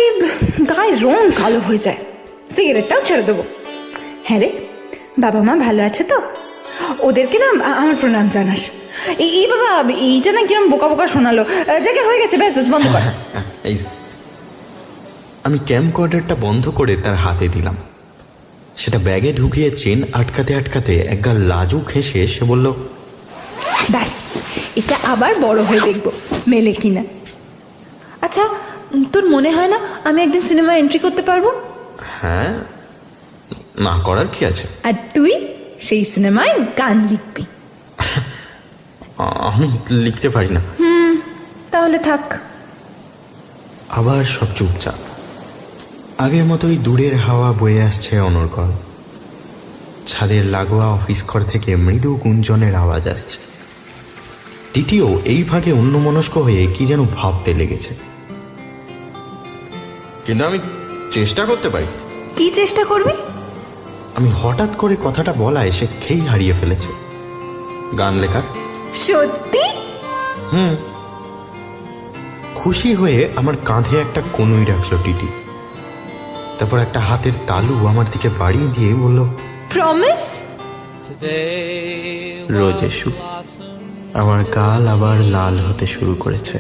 Speaker 7: গায়ের রং কালো হয়ে যায়, সিগারেটটাও ছেড়ে দেবো। হ্যাঁ রে, বাবা মা ভালো আছে তো? ওদেরকে না আমার প্রণাম জানাস। এই বাবা, এইটা না কিরম বোকা বোকা শোনালো, জায়গা হয়ে গেছে, ব্যাস বন্ধ কর।
Speaker 1: এই আমি ক্যামকর্ডারটা বন্ধ করে তার হাতে দিলাম। সেটা ব্যাগে ঢুকিয়ে চেন আটকাতে আটকাতে একগাল লাজুক হেসে সে বলল,
Speaker 6: ব্যাস এটা আবার বড় হয়ে দেখবো মেলে কিনা। আচ্ছা তোর মনে হয় না আমি একদিন সিনেমা এন্ট্রি করতে পারবো?
Speaker 1: হ্যাঁ, না করার কি আছে?
Speaker 6: আর তুই সেই সিনেমায় গান লিখবি।
Speaker 1: আমি লিখতে পারি না।
Speaker 6: তাহলে থাক।
Speaker 1: আবার সব চুপচাপ। আগের মতোই দূরের হাওয়া বয়ে আসছে অনর্গল। ছাদের লাগোয়া অফিস ঘর থেকে মৃদু গুঞ্জনের আওয়াজ আসছে। টিটিও এই ভাগে অন্যমনস্ক হয়ে কি যেন ভাবতে লেগেছে। কিন্তু আমি চেষ্টা করতে পারি।
Speaker 6: কি চেষ্টা করবি?
Speaker 1: আমি হঠাৎ করে কথাটা বলায় সে খেই হারিয়ে ফেলেছে। গান লেখার।
Speaker 6: সত্যি?
Speaker 1: খুশি হয়ে আমার কাঁধে একটা কনুই রাখলো টিটি। তারপর একটা হাতের তালু আমার দিকে বাড়িয়ে দিয়ে বলল,
Speaker 6: প্রমিস?
Speaker 1: রোজ এসু। আমার গাল আবার লাল হতে শুরু করেছে।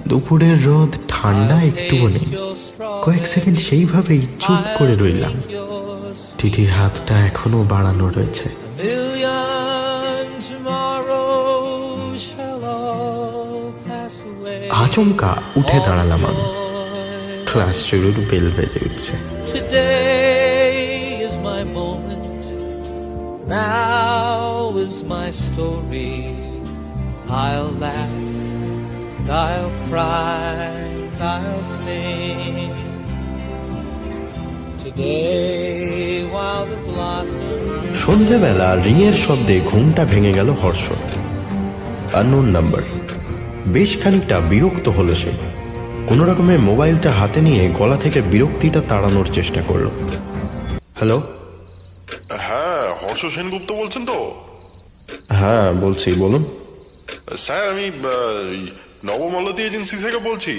Speaker 1: দুপুরের রোদ ঠান্ডা একটুও নেই। কয়েক সেকেন্ড সেইভাবেই চুপ করে রইলাম। টিটির হাতটা এখনো বাড়ানো রয়েছে। আচমকা উঠে দাঁড়ালাম আমি। ক্লাস শুরুর বেল বেজে উঠছে।
Speaker 2: Today is my moment. Now is my story. I'll laugh, I'll cry, I'll sing. Today while the blossoms
Speaker 1: সন্ধ্যেবেলা রিংয়ের শব্দে ঘুমটা ভেঙে গেল হর্ষ। Unknown number. বেশ খানিকটা বিরক্ত হলো সে। কোনো রকমে মোবাইলটা হাতে নিয়ে গলা থেকে বিরক্তিটা তাড়ানোর চেষ্টা করলো। হ্যালো।
Speaker 3: হ্যাঁ, হর্ষ সেনগুপ্ত বলছেন তো?
Speaker 1: হ্যাঁ বলছি, বলুন।
Speaker 3: স্যার, আমি নবমালতী এজেন্সি থেকে বলছি।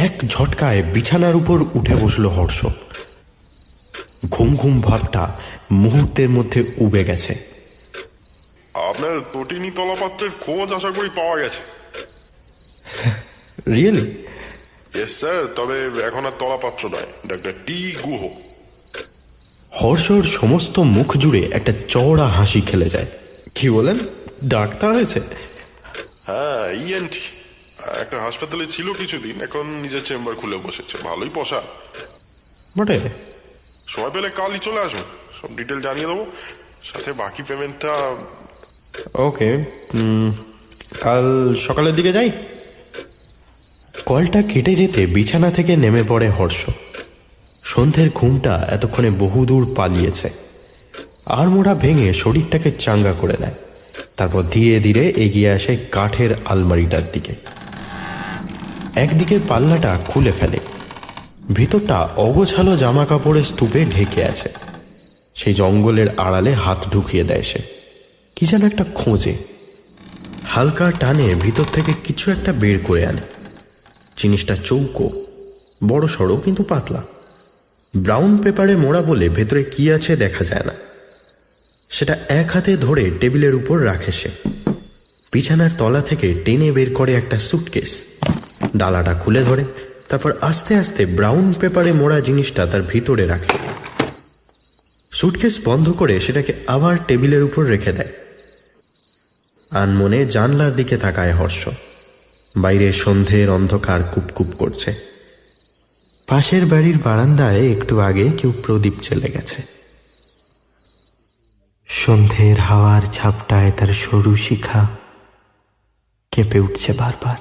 Speaker 1: এক ঝটকায় বিছানার উপর উঠে বসলো হর্ষ। ঘুম ঘুম ভাবটা মুহূর্তের মধ্যে উবে গেছে।
Speaker 3: আপনার তটিনী তলাপাত্রের খোঁজ আশা করি পাওয়া গেছে।
Speaker 1: রিয়েলি?
Speaker 3: ইয়েস স্যার, তবে এখন আর তলাপাত্র নয়, ডাক্তার টি গুহ।
Speaker 1: হর্ষর সমস্ত মুখ জুড়ে একটা চওড়া হাসি খেলে যায়। কি বলেন, ডাক্তার হয়েছে?
Speaker 3: হ্যাঁ, ইএনটি। একটা হাসপাতালে ছিল কিছুদিন, এখন নিজের চেম্বার খুলে বসেছে। ভালোই পয়সা
Speaker 1: বটে।
Speaker 3: সময় পেলে কালই চলে আসুন, সব ডিটেল জানিয়ে দেবো, সাথে বাকি পেমেন্টটা।
Speaker 1: ওকে, কাল সকালের দিকে যাই। কলটা কেটে যেতে বিছানা থেকে নেমে পড়ে হর্ষ। সন্ধ্যের ঘুমটা এতক্ষণে বহুদূর পালিয়েছে। আড়মোড়া ভেঙে শরীরটাকে চাঙ্গা করে নেয়। তারপর ধীরে ধীরে এগিয়ে আসে কাঠের আলমারিটার দিকে। একদিকের পাল্লাটা খুলে ফেলে। ভিতরটা অগোছালো জামা কাপড়ের স্তূপে ঢেকে আছে। সেই জঙ্গলের আড়ালে হাত ঢুকিয়ে দেয় সে। কি যেন একটা খোঁজে। হালকা টানে ভিতর থেকে কিছু একটা বের করে আনে। জিনিসটা চৌকো, বড় সড়ো কিন্তু পাতলা। ব্রাউন পেপারে মোড়া বলে ভেতরে কি আছে দেখা যায় না। সেটা এক হাতে ধরে টেবিলের উপর রাখে সে। বিছানার তলা থেকে টেনে বের করে একটা সুটকেস। ডালাটা খুলে ধরে, তারপর আস্তে আস্তে ব্রাউন পেপারে মোড়া জিনিসটা তার ভিতরে রাখে। সুটকেস বন্ধ করে সেটাকে আবার টেবিলের উপর রেখে দেয়। আনমনে জানলার দিকে তাকায় হর্ষ। বাইরে সন্ধ্যের অন্ধকার কুপকুপ করছে। পাশের বাড়ির বারান্দায় একটু আগে কেউ প্রদীপ জ্বেলে গেছে। সন্ধ্যের হাওয়ার ঝাপটায় তার সরু শিখা কেঁপে উঠছে বারবার।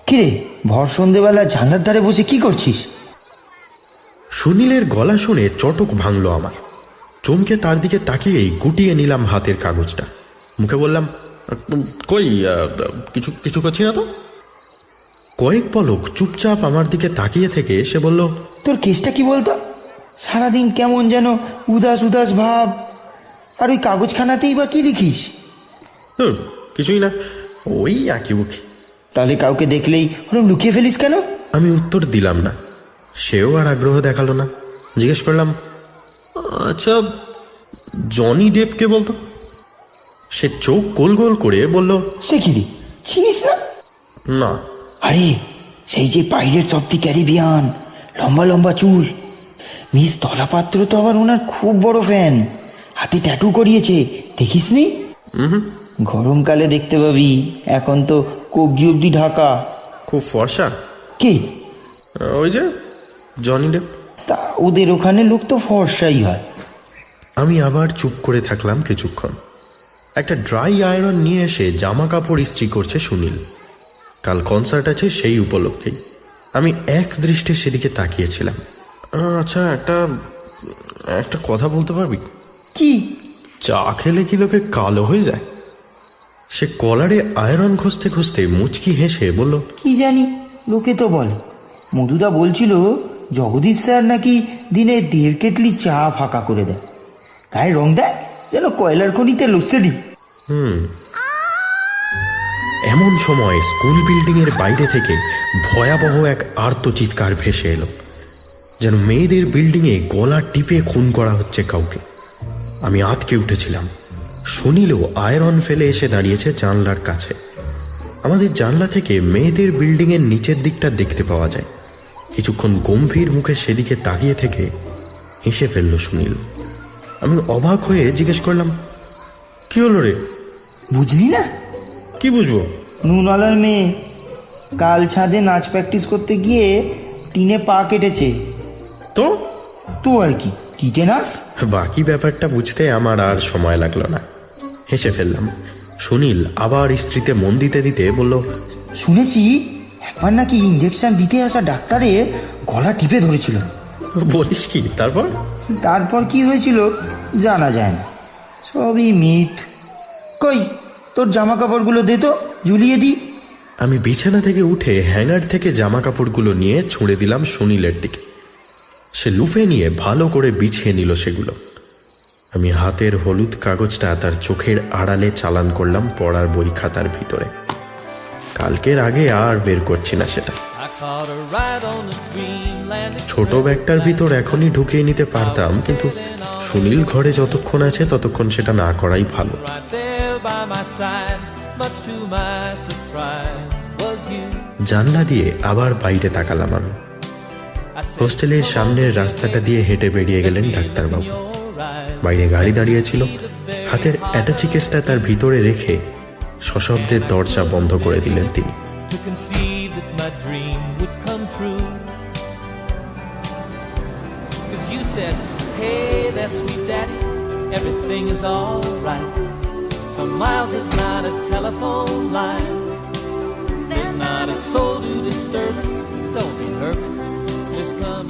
Speaker 4: কিরে, ভর সন্ধেবেলা জানলার ধারে বসে কি করছিস?
Speaker 1: সুনীলের গলা শুনে চটক ভাঙল আমার। চমকে তার দিকে তাকিয়েই গুটিয়ে নিলাম হাতের কাগজটা। মুখে বললাম, কই, কিছু কিছু করছি না তো। কয়েক পলক চুপচাপ আমার দিকে তাকিয়ে থেকে সে বলল,
Speaker 4: তোর কেসটা কি বলতো? সারাদিন কেমন যেন উদাস উদাস ভাব, আর ওই কাগজখানাতেই বা কি লিখিস?
Speaker 1: কিছুই না, ওই আঁকি বুকি।
Speaker 4: তাহলে কাউকে দেখলেই ওরম লুকিয়ে ফেলিস কেন?
Speaker 1: আমি উত্তর দিলাম না। সেও আর আগ্রহ দেখালো না। জিজ্ঞেস করলাম, আচ্ছা জনি ডেপকে বলতো। সে চোখ গোল গোল করে বলল,
Speaker 4: সে কি রে, চিনিস না?
Speaker 1: না।
Speaker 4: আরে সেই যে পাইরেটস অফ দি ক্যারিবিয়ান, লম্বা লম্বা চুল। মিস তলাপাত্র তো আবার ওনার খুব বড় ফ্যান। হাতে ট্যাটু করিয়েছে, দেখিসনি? গরমকালে দেখতে পাবি, এখন তো কবজি অব্দি ঢাকা।
Speaker 1: খুব ফর্সা।
Speaker 4: কি?
Speaker 1: ওই যে জনি ডেপ।
Speaker 4: তা ওদের ওখানে লোক তো ফর্সাই হয়।
Speaker 1: আমি আবার চুপ করে থাকলাম কিছুক্ষণ। একটা ড্রাই আয়রন নিয়ে এসে জামা কাপড় ইস্ত্রি করছে সুনীল। কাল কনসার্ট আছে সেই উপলক্ষেই। আমি এক দৃষ্টে সেদিকে তাকিয়েছিলাম। আচ্ছা, একটা কথা বলতে পারবি?
Speaker 4: কি?
Speaker 1: চা খেলে কি লোকে কালো হয়ে যায়? সে কলারে আয়রন ঘষতে ঘষতে মুচকি হেসে বলল,
Speaker 4: কি জানি, লোকে তো বলে। মধুদা বলছিল জগদীশ স্যার নাকি দিনে 1.5 কেটলি চা ফাঁকা করে দেয়। গায়ে রং দেয় যেন কয়লার খনিতে লোডশেডিং।
Speaker 1: এমন সময় স্কুল বিল্ডিংয়ের বাইরে থেকে ভয়াবহ এক আর্তচিৎকার ভেসে এলো, যেন মেয়েদের বিল্ডিংয়ে গলা টিপে খুন করা হচ্ছে কাউকে। আমি আঁতকে উঠেছিলাম। সুনীলও আয়রন ফেলে এসে দাঁড়িয়েছে জানলার কাছে। আমাদের জানলা থেকে মেয়েদের বিল্ডিংয়ের নিচের দিকটা দেখতে পাওয়া যায়। কিছুক্ষণ গম্ভীর মুখে সেদিকে তাকিয়ে থেকে হেসে ফেলল সুনীল। আমি অবাক হয়ে জিজ্ঞেস করলাম, কি হলো রে?
Speaker 4: বুঝলি না?
Speaker 1: কি বুঝবো?
Speaker 4: নুনওয়ালার মেয়ে কাল ছাদে নাচ প্র্যাকটিস করতে গিয়ে টিনে পা কেটেছে।
Speaker 1: তো
Speaker 4: আর কি, টিটেনাস।
Speaker 1: বাকি ব্যাপারটা বুঝতে আমার আর সময় লাগলো না। হেসে ফেললাম। সুনীল আবার স্ত্রীতে মন দিতে দিতে বলল,
Speaker 4: শুনেছি একবার নাকি ইঞ্জেকশন দিতে আসা ডাক্তারের গলা টিপে ধরেছিল।
Speaker 1: বলিস কি?
Speaker 4: তারপর কি হয়েছিল জানা যায় না, সবই মিথ। কই তোর জামা কাপড়গুলো দে তো, ঝুলিয়ে দি।
Speaker 1: আমি বিছানা থেকে উঠে হ্যাঙ্গার থেকে জামা কাপড়গুলো নিয়ে ছুঁড়ে দিলাম সুনীলের দিকে। সে লুফে নিয়ে ভালো করে বিছিয়ে নিল সেগুলো। আমি হাতের হলুদ কাগজটা তার চোখের আড়ালে চালান করলাম পড়ার বই খাতার ভিতরে। কালকের আগে আর বের করছি না সেটা। ছোট ব্যাগটার ভিতর এখনই ঢুকিয়ে নিতে পারতাম, কিন্তু সুনীল ঘরে যতক্ষণ আছে ততক্ষণ সেটা না করাই ভালো। জানলা দিয়ে আবার বাইরে তাকালাম আমি। হোস্টেলের সামনের রাস্তাটা দিয়ে হেঁটে বেরিয়ে গেলেন ডাক্তারবাবু। বাইরে গাড়ি দাঁড়িয়েছিল। হাতের অ্যাটাচি কেসটা তার ভিতরে রেখে সশব্দে দরজা বন্ধ করে দিলেন তিনি।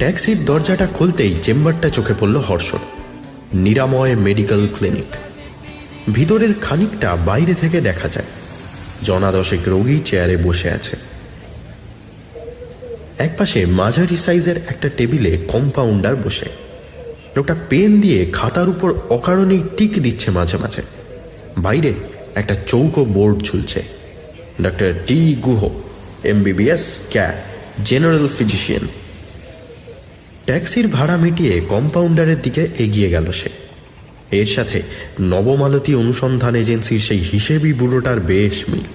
Speaker 1: ট্যাক্সির দরজাটা খুলতেই চেম্বারটা চোখে পড়ল হর্ষর। নিরাময় মেডিকেল ক্লিনিক। ভিতরের খানিকটা বাইরে থেকে দেখা যায়। জনা দশেক রোগী চেয়ারে বসে আছে। একপাশে মাঝারি সাইজের একটা টেবিলে কম্পাউন্ডার বসে। লোকটা পেন দিয়ে খাতার উপর অকারণেই টিক দিচ্ছে মাঝে মাঝে। বাইরে একটা চৌকো বোর্ড ঝুলছে, ডক্টর টি গুহ, MBBS, ক্যাট, জেনারেল ফিজিশিয়ান। ট্যাক্সির ভাড়া মিটিয়ে কম্পাউন্ডারের দিকে এগিয়ে গেল সে। এর সাথে নবমালতী অনুসন্ধান এজেন্সির সেই হিসেবি বুড়োটার বেশ মিল।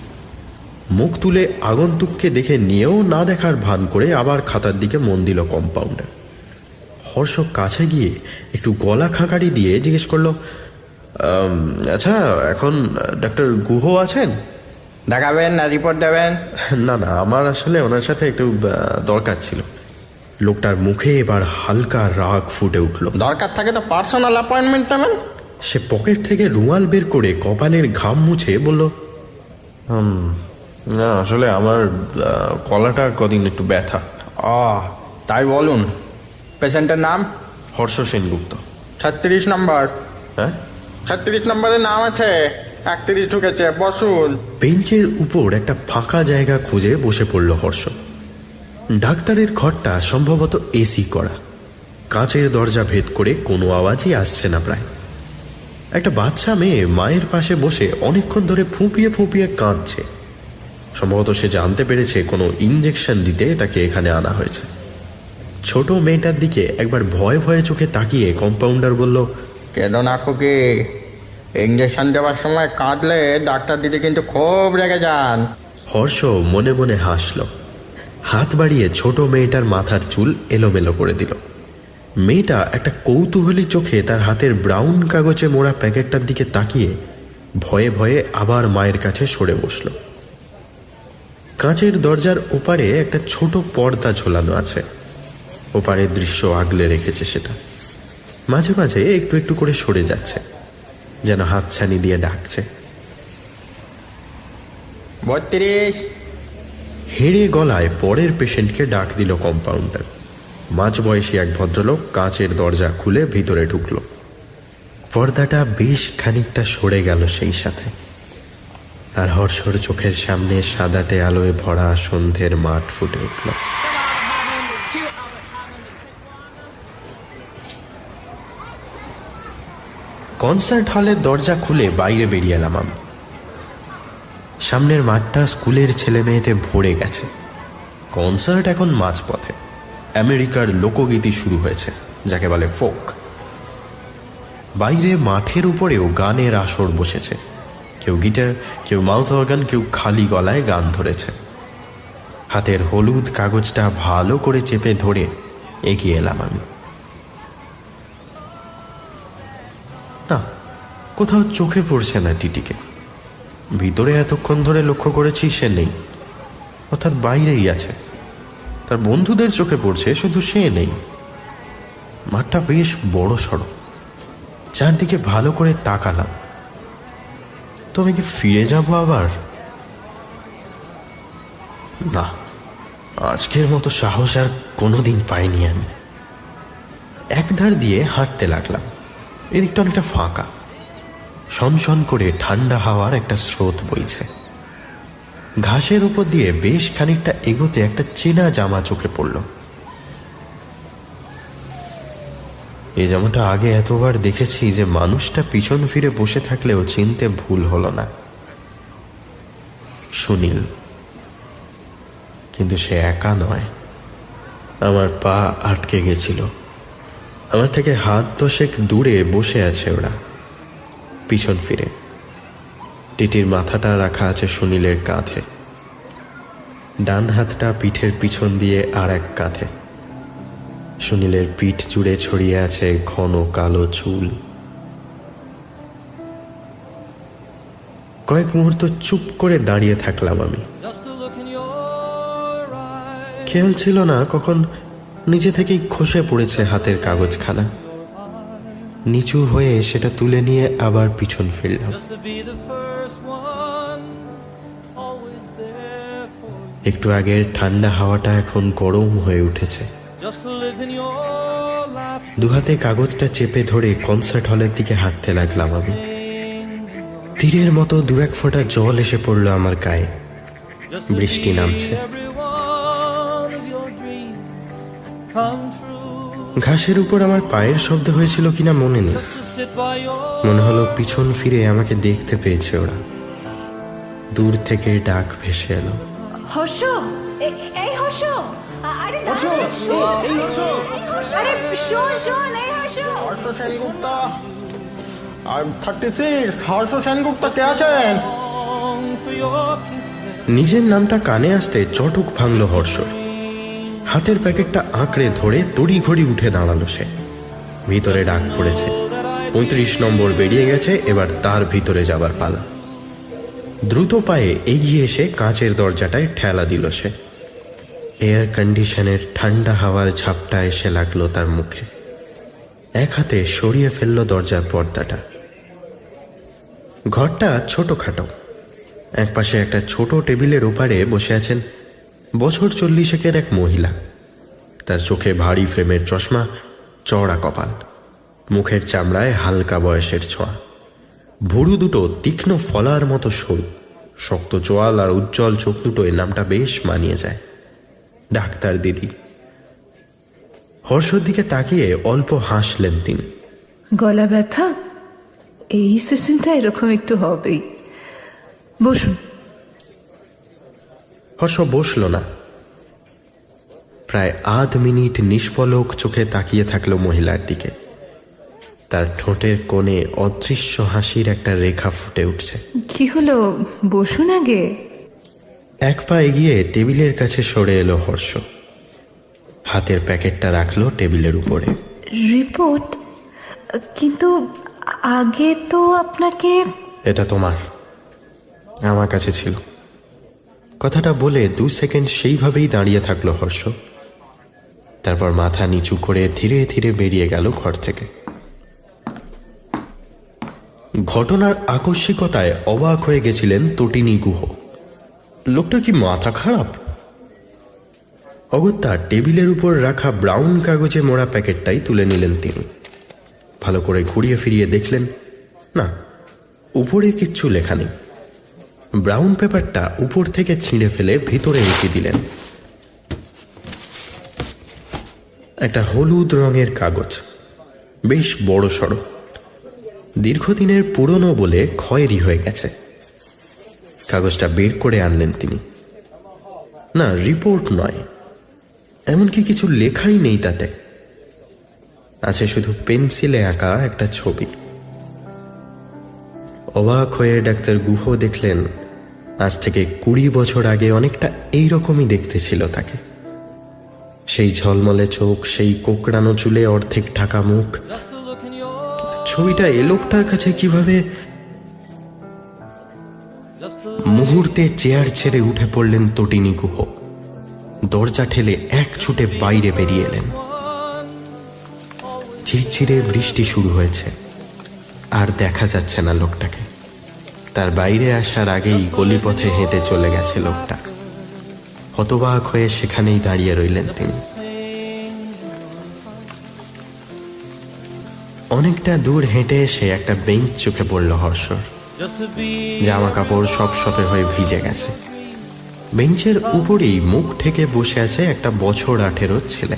Speaker 1: মুখ তুলে আগন্তুককে দেখে নিয়েও না দেখার ভান করে আবার খাতার দিকে মন দিল কম্পাউন্ডার। হর্ষ কাছে গিয়ে একটু গলা খাঁকারি দিয়ে জিজ্ঞেস করলো, আচ্ছা এখন ডক্টর গুহ আছেন?
Speaker 5: দেখাবেন না রিপোর্ট দেবেন?
Speaker 1: না, আমার আসলে ওনার সাথে একটু দরকার ছিল। লোকটার মুখে এবার হালকা রাগ ফুটে উঠল।
Speaker 5: দরকার থাকে তো পার্সোনাল অ্যাপয়েন্টমেন্ট নেবেন।
Speaker 1: সে পকেট থেকে রুমাল বের করে কপালের ঘাম মুছে বলল, না আসলে আমার গলাটা কদিন একটু ব্যথা।
Speaker 5: তাই বলুন। পেশেন্টের নাম?
Speaker 1: হর্ষ সেনগুপ্ত।
Speaker 5: 36 নম্বর।
Speaker 1: হ্যাঁ,
Speaker 5: 36 নম্বরের নাম আছে। 31 ঢুকেছে, বসুন।
Speaker 1: বেঞ্চের উপর একটা ফাঁকা জায়গা খুঁজে বসে পড়ল হর্ষ। ডাক্তারের ঘরটা সম্ভবত এসি করা। কাঁচের দরজা ভেদ করে কোনো আওয়াজই আসছে না প্রায়। একটা বাচ্চা মেয়ে মায়ের পাশে বসে অনেকক্ষণ ধরে ফুঁপিয়ে ফুঁপিয়ে কাঁদছে। সম্ভবত সে জানতে পেরেছে কোনো ইঞ্জেকশন দিতে তাকে এখানে আনা হয়েছে। ছোট মেয়েটার দিকে একবার ভয়ে ভয়ে চোখে তাকিয়ে কম্পাউন্ডার বলল,
Speaker 5: কেন না খুকি, ইঞ্জেকশন দেওয়ার সময় কাঁদলে ডাক্তার দিদি কিন্তু খুব রেগে যান।
Speaker 1: হর্ষ মনে মনে হাসল। হাত বাড়িয়ে ছোট মেয়েটার মাথার চুল এলোমেলো করে দিল। মেয়েটা একটা কৌতূহলী চোখে তার হাতের ব্রাউন কাগজে মোড়া প্যাকেটটার দিকে তাকিয়ে ভয়ে ভয়ে আবার মায়ের কাছে সরে বসল। কাঁচের দরজার ওপারে একটা ছোট পর্দা ঝোলানো আছে। ওপারের দৃশ্য আগলে রেখেছে সেটা। মাঝে মাঝে একটু একটু করে সরে যাচ্ছে, যেন হাতছানি দিয়ে ডাকছে।
Speaker 5: 32।
Speaker 1: হেঁড়ে গলায় পরের পেশেন্টকে ডাক দিল কম্পাউন্ডার। মাঝবয়সী এক ভদ্রলোক কাঁচের দরজা খুলে ভিতরে ঢুকল। পর্দাটা বেশ খানিকটা সরে গেল সেই সাথে, আর হর্ষর চোখের সামনে সাদাটে আলোয় ভরা সন্ধ্যের মাঠ ফুটে উঠল। কনসার্ট হলের দরজা খুলে বাইরে বেরিয়ে এলাম আমি।
Speaker 8: সামনের মাঠটা স্কুলের ছেলে মেয়েতে ভরে গেছে। কনসার্ট এখন মাঝপথে। আমেরিকার লোকগীতি শুরু হয়েছে, যাকে বলে ফোক। বাইরে মাঠের উপরেও গানের আসর বসেছে। কেউ গিটার, কেউ মাউথ অর্গান, কেউ খালি গলায় গান ধরেছে। হাতের হলুদ কাগজটা ভালো করে চেপে ধরে এগিয়ে এলাম আমি। না, কোথাও চোখে পড়ছে না টিটিকে। ভিতরে এতক্ষণ ধরে লক্ষ্য করেছি সে নেই, অর্থাৎ বাইরেই আছে। তার বন্ধুদের চোখে পড়ছে, শুধু সে নেই। মাঠটা বেশ বড় সড়ো। চারদিকে ভালো করে তাকালাম। তবে কি ফিরে যাব আবার? না, আজকের মতো সাহস আর কোনোদিন পাইনি আমি। একধার দিয়ে হাঁটতে লাগলাম। এদিকটা অনেকটা ফাঁকা। সনসন করে ঠান্ডা হাওয়ার একটা স্রোত বইছে। ঘাসের উপর দিয়ে বেশ খানিকটা এগোতে একটা চেনা জামা চোখে পড়ল। এই জামাটা আগে এতবার দেখেছি যে মানুষটা পিছন ফিরে বসে থাকলেও চিনতে ভুল হলো না। সুনীল। কিন্তু সে একা নয়। আমার পা আটকে গেছিল। আমার থেকে হাত 10 দূরে বসে আছে ওরা, পিছন ফিরে। টিটির মাথাটা রাখা আছে সুনীলের কাঁধে, ডান হাতটা পিঠের পিছন দিয়ে আর এক কাঁধে। সুনীলের পিঠ জুড়ে ছড়িয়ে আছে ঘন কালো চুল। কয়েক মুহূর্ত চুপ করে দাঁড়িয়ে থাকলাম আমি। খেয়াল ছিল না কখন নিজে থেকেই খসে পড়েছে হাতের কাগজখানা। নিচু হয়ে সেটা তুলে নিয়ে আবার পিছন ফিরলাম। একটু আগের ঠান্ডা হাওয়াটা এখন গরম হয়ে উঠেছে। দুহাতে কাগজটা চেপে ধরে কনসার্ট হলের দিকে হাঁটতে লাগলাম আমি। তীরের মতো 2-1 ফোঁটা জল এসে পড়ল আমার গায়ে। বৃষ্টি নামছে। ঘাসের উপর আমার পায়ের শব্দ হয়েছিল কিনা মনে নেই। মনে হলো পিছন ফিরে আমাকে দেখতে পেয়েছে ওরা। দূর থেকে ডাক ভেসে এলো,
Speaker 6: হর্ষ, এই হর্ষ, আরে আরে শোন শোন, এই হর্ষ।
Speaker 5: হর্ষ সেনগুপ্তা আর 36 হর্ষ সেনগুপ্তা কে আছেন?
Speaker 8: নিজের নামটা কানে আসতে চটক ভাঙল হর্ষ। হাতের প্যাকেটটা আঁকড়ে ধরে তড়ি ঘড়ি উঠে দাঁড়ালো সে। ভিতরে ডাক পড়েছে। 35 নম্বর বেরিয়ে গেছে, এবার তার ভিতরে যাবার পালা। দ্রুত পায়ে এগিয়ে এসে কাঁচের দরজাটায় ঠেলা দিল সে। এয়ার কন্ডিশনের ঠান্ডা হাওয়ার ঝাপটা এসে লাগলো তার মুখে। এক হাতে সরিয়ে ফেলল দরজার পর্দাটা। ঘরটা ছোটখাটো। একপাশে একটা ছোট টেবিলের ওপারে বসে আছেন বছর 40 এক মহিলা। তার চোখে ভারী ফ্রেমের চশমা, চওড়া কপাল, মুখের চামড়ায় হালকা বয়সের ছোঁয়া। ভুরু দুটো তীক্ষ্ণ ফলার মতো সরু, শক্ত চোয়াল আর উজ্জ্বল চোখ দুটোয় নামটা বেশ মানিয়ে যায়। ডাক্তার দিদি। হর্ষর দিকে তাকিয়ে অল্প হাসলেন তিনি।
Speaker 9: গলা ব্যথা? এই সিজনটা এরকম একটু হবেই। বসুন।
Speaker 8: হর্ষ বসল না। প্রায় আধ মিনিট নিষ্পলক চোখে তাকিয়ে থাকলো মহিলার দিকে। তার ঠোঁটের কোণে অদৃশ্য হাসির একটা রেখা ফুটে উঠছে।
Speaker 9: কি হলো, বসুন আগে।
Speaker 8: এক পা এগিয়ে টেবিলের কাছে সরে এলো হর্ষ। হাতের প্যাকেটটা রাখলো টেবিলের উপরে।
Speaker 9: রিপোর্ট? কিন্তু আগে তো আপনাকে।
Speaker 8: এটা তোমার, আমার কাছে ছিল। কথাটা বলে 2 সেকেন্ড সেইভাবেই দাঁড়িয়ে থাকলো হর্ষ। তারপর মাথা নিচু করে ধীরে ধীরে বেরিয়ে গেল ঘর থেকে। ঘটনার আকস্মিকতায় অবাক হয়ে গেছিলেন তটিনী গুহ। লোকটার কি মাথা খারাপ? অগত্যা টেবিলের উপর রাখা ব্রাউন কাগজে মোড়া প্যাকেটটাই তুলে নিলেন তিনি। ভালো করে ঘুরিয়ে ফিরিয়ে দেখলেন, না, উপরে কিচ্ছু লেখা নেই। ব্রাউন পেপারটা উপর থেকে ছিঁড়ে ফেলে ভিতরে রেখে দিলেন। একটা হলুদ রঙের কাগজ, বেশ বড় সড়ো, দীর্ঘদিনের পুরনো বলে খয়েরি হয়ে গেছে। কাগজটা বের করে আনলেন তিনি। না, রিপোর্ট নয়, এমনকি কিছু লেখাই নেই তাতে। আছে শুধু পেন্সিলে আঁকা একটা ছবি। অবাক হয়ে ডাক্তার গুহ দেখলেন আজ থেকে 20 বছর আগে অনেকটা এইরকমই দেখতে ছিল তাকে। সেই ঝলমলে চোখ, সেই কোকড়ানো চুলে অর্ধেক ঢাকা মুখ। ছবিটা এ লোকটার কাছে কিভাবে? মুহূর্তে চেয়ার ছেড়ে উঠে পড়লেন তটিনী গুহ। দরজা ঠেলে এক ছুটে বাইরে বেরিয়ে এলেন। ঝিরঝিরে বৃষ্টি শুরু হয়েছে, আর দেখা যাচ্ছে না লোকটাকে। তার বাইরে আসার আগেই গলিপথে হেঁটে চলে গেছে লোকটা। হতবাক হয়ে সেখানেই দাঁড়িয়ে রইলেন তিনি। অনেকটা দূর হেঁটে এসে একটা বেঞ্চ চোখে পড়ল হর্ষর। জামা কাপড় সব সপে হয়ে ভিজে গেছে। বেঞ্চের উপরেই মুখ ঠেকে বসে আছে একটা বছর 18 ছেলে।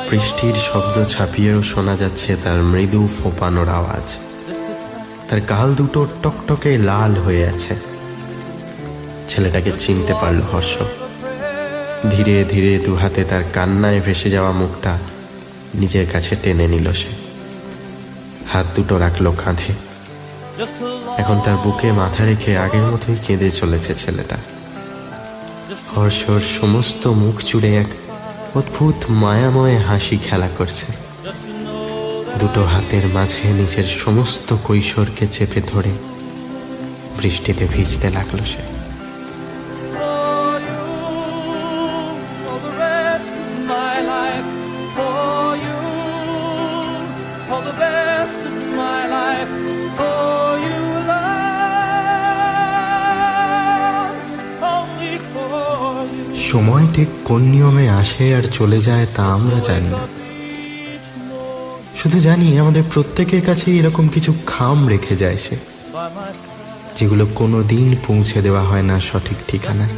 Speaker 8: বৃষ্টির শব্দ ছাপিয়েও শোনা যাচ্ছে তার মৃদু ফোঁপানোর আওয়াজ। তার গাল দুটো টকটকে লাল হয়ে আছে। ছেলেটাকে চিনতে পারল হর্ষ। ধীরে ধীরে দুহাতে তার কান্নায় ভেসে যাওয়া মুখটা নিজের কাছে টেনে নিল সে। হাত দুটো রাখলো কাঁধে। এখন তার বুকে মাথা রেখে আগের মতোই কেঁদে চলেছে ছেলেটা। হর্ষর সমস্ত মুখ জুড়ে এক অদ্ভুত মায়াময় হাসি খেলা করছে। দুটো হাতের মাঝে নিজের সমস্ত কৈশোরকে চেপে ধরে বৃষ্টিতে ভিজতে লাগলো সে। সময় ঠিক কোন নিয়মে আসে আর চলে যায় তা আমরা জানি না। শুধু জানি আমাদের প্রত্যেকের কাছে এরকম কিছু খাম রেখে যায় সে, যেগুলো কোনোদিন পৌঁছে দেওয়া হয় না সঠিক ঠিকানায়।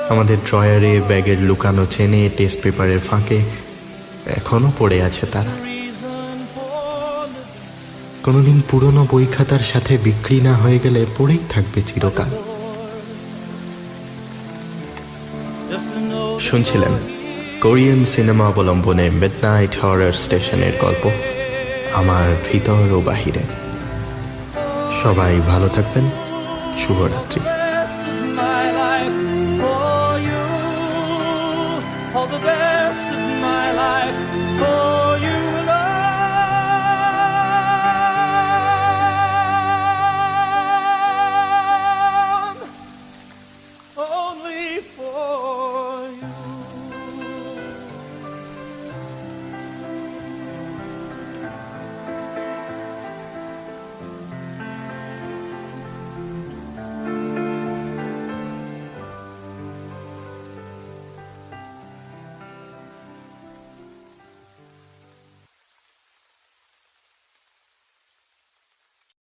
Speaker 8: আমাদের ড্রয়ারে, ব্যাগের লুকানো চেনে, টেস্ট পেপারের ফাঁকে এখনো পড়ে আছে তারা। কোনোদিন পুরনো বই খাতার সাথে বিক্রি না হয়ে গেলে পড়েই থাকবে চিরকাল। শুনছিলেন কোরিয়ান সিনেমা অবলম্বনে মিডনাইট হরর স্টেশনের গল্প আমার ভিতর ও বাহিরে। সবাই ভালো থাকবেন। শুভরাত্রি।
Speaker 2: All the best of my life for you.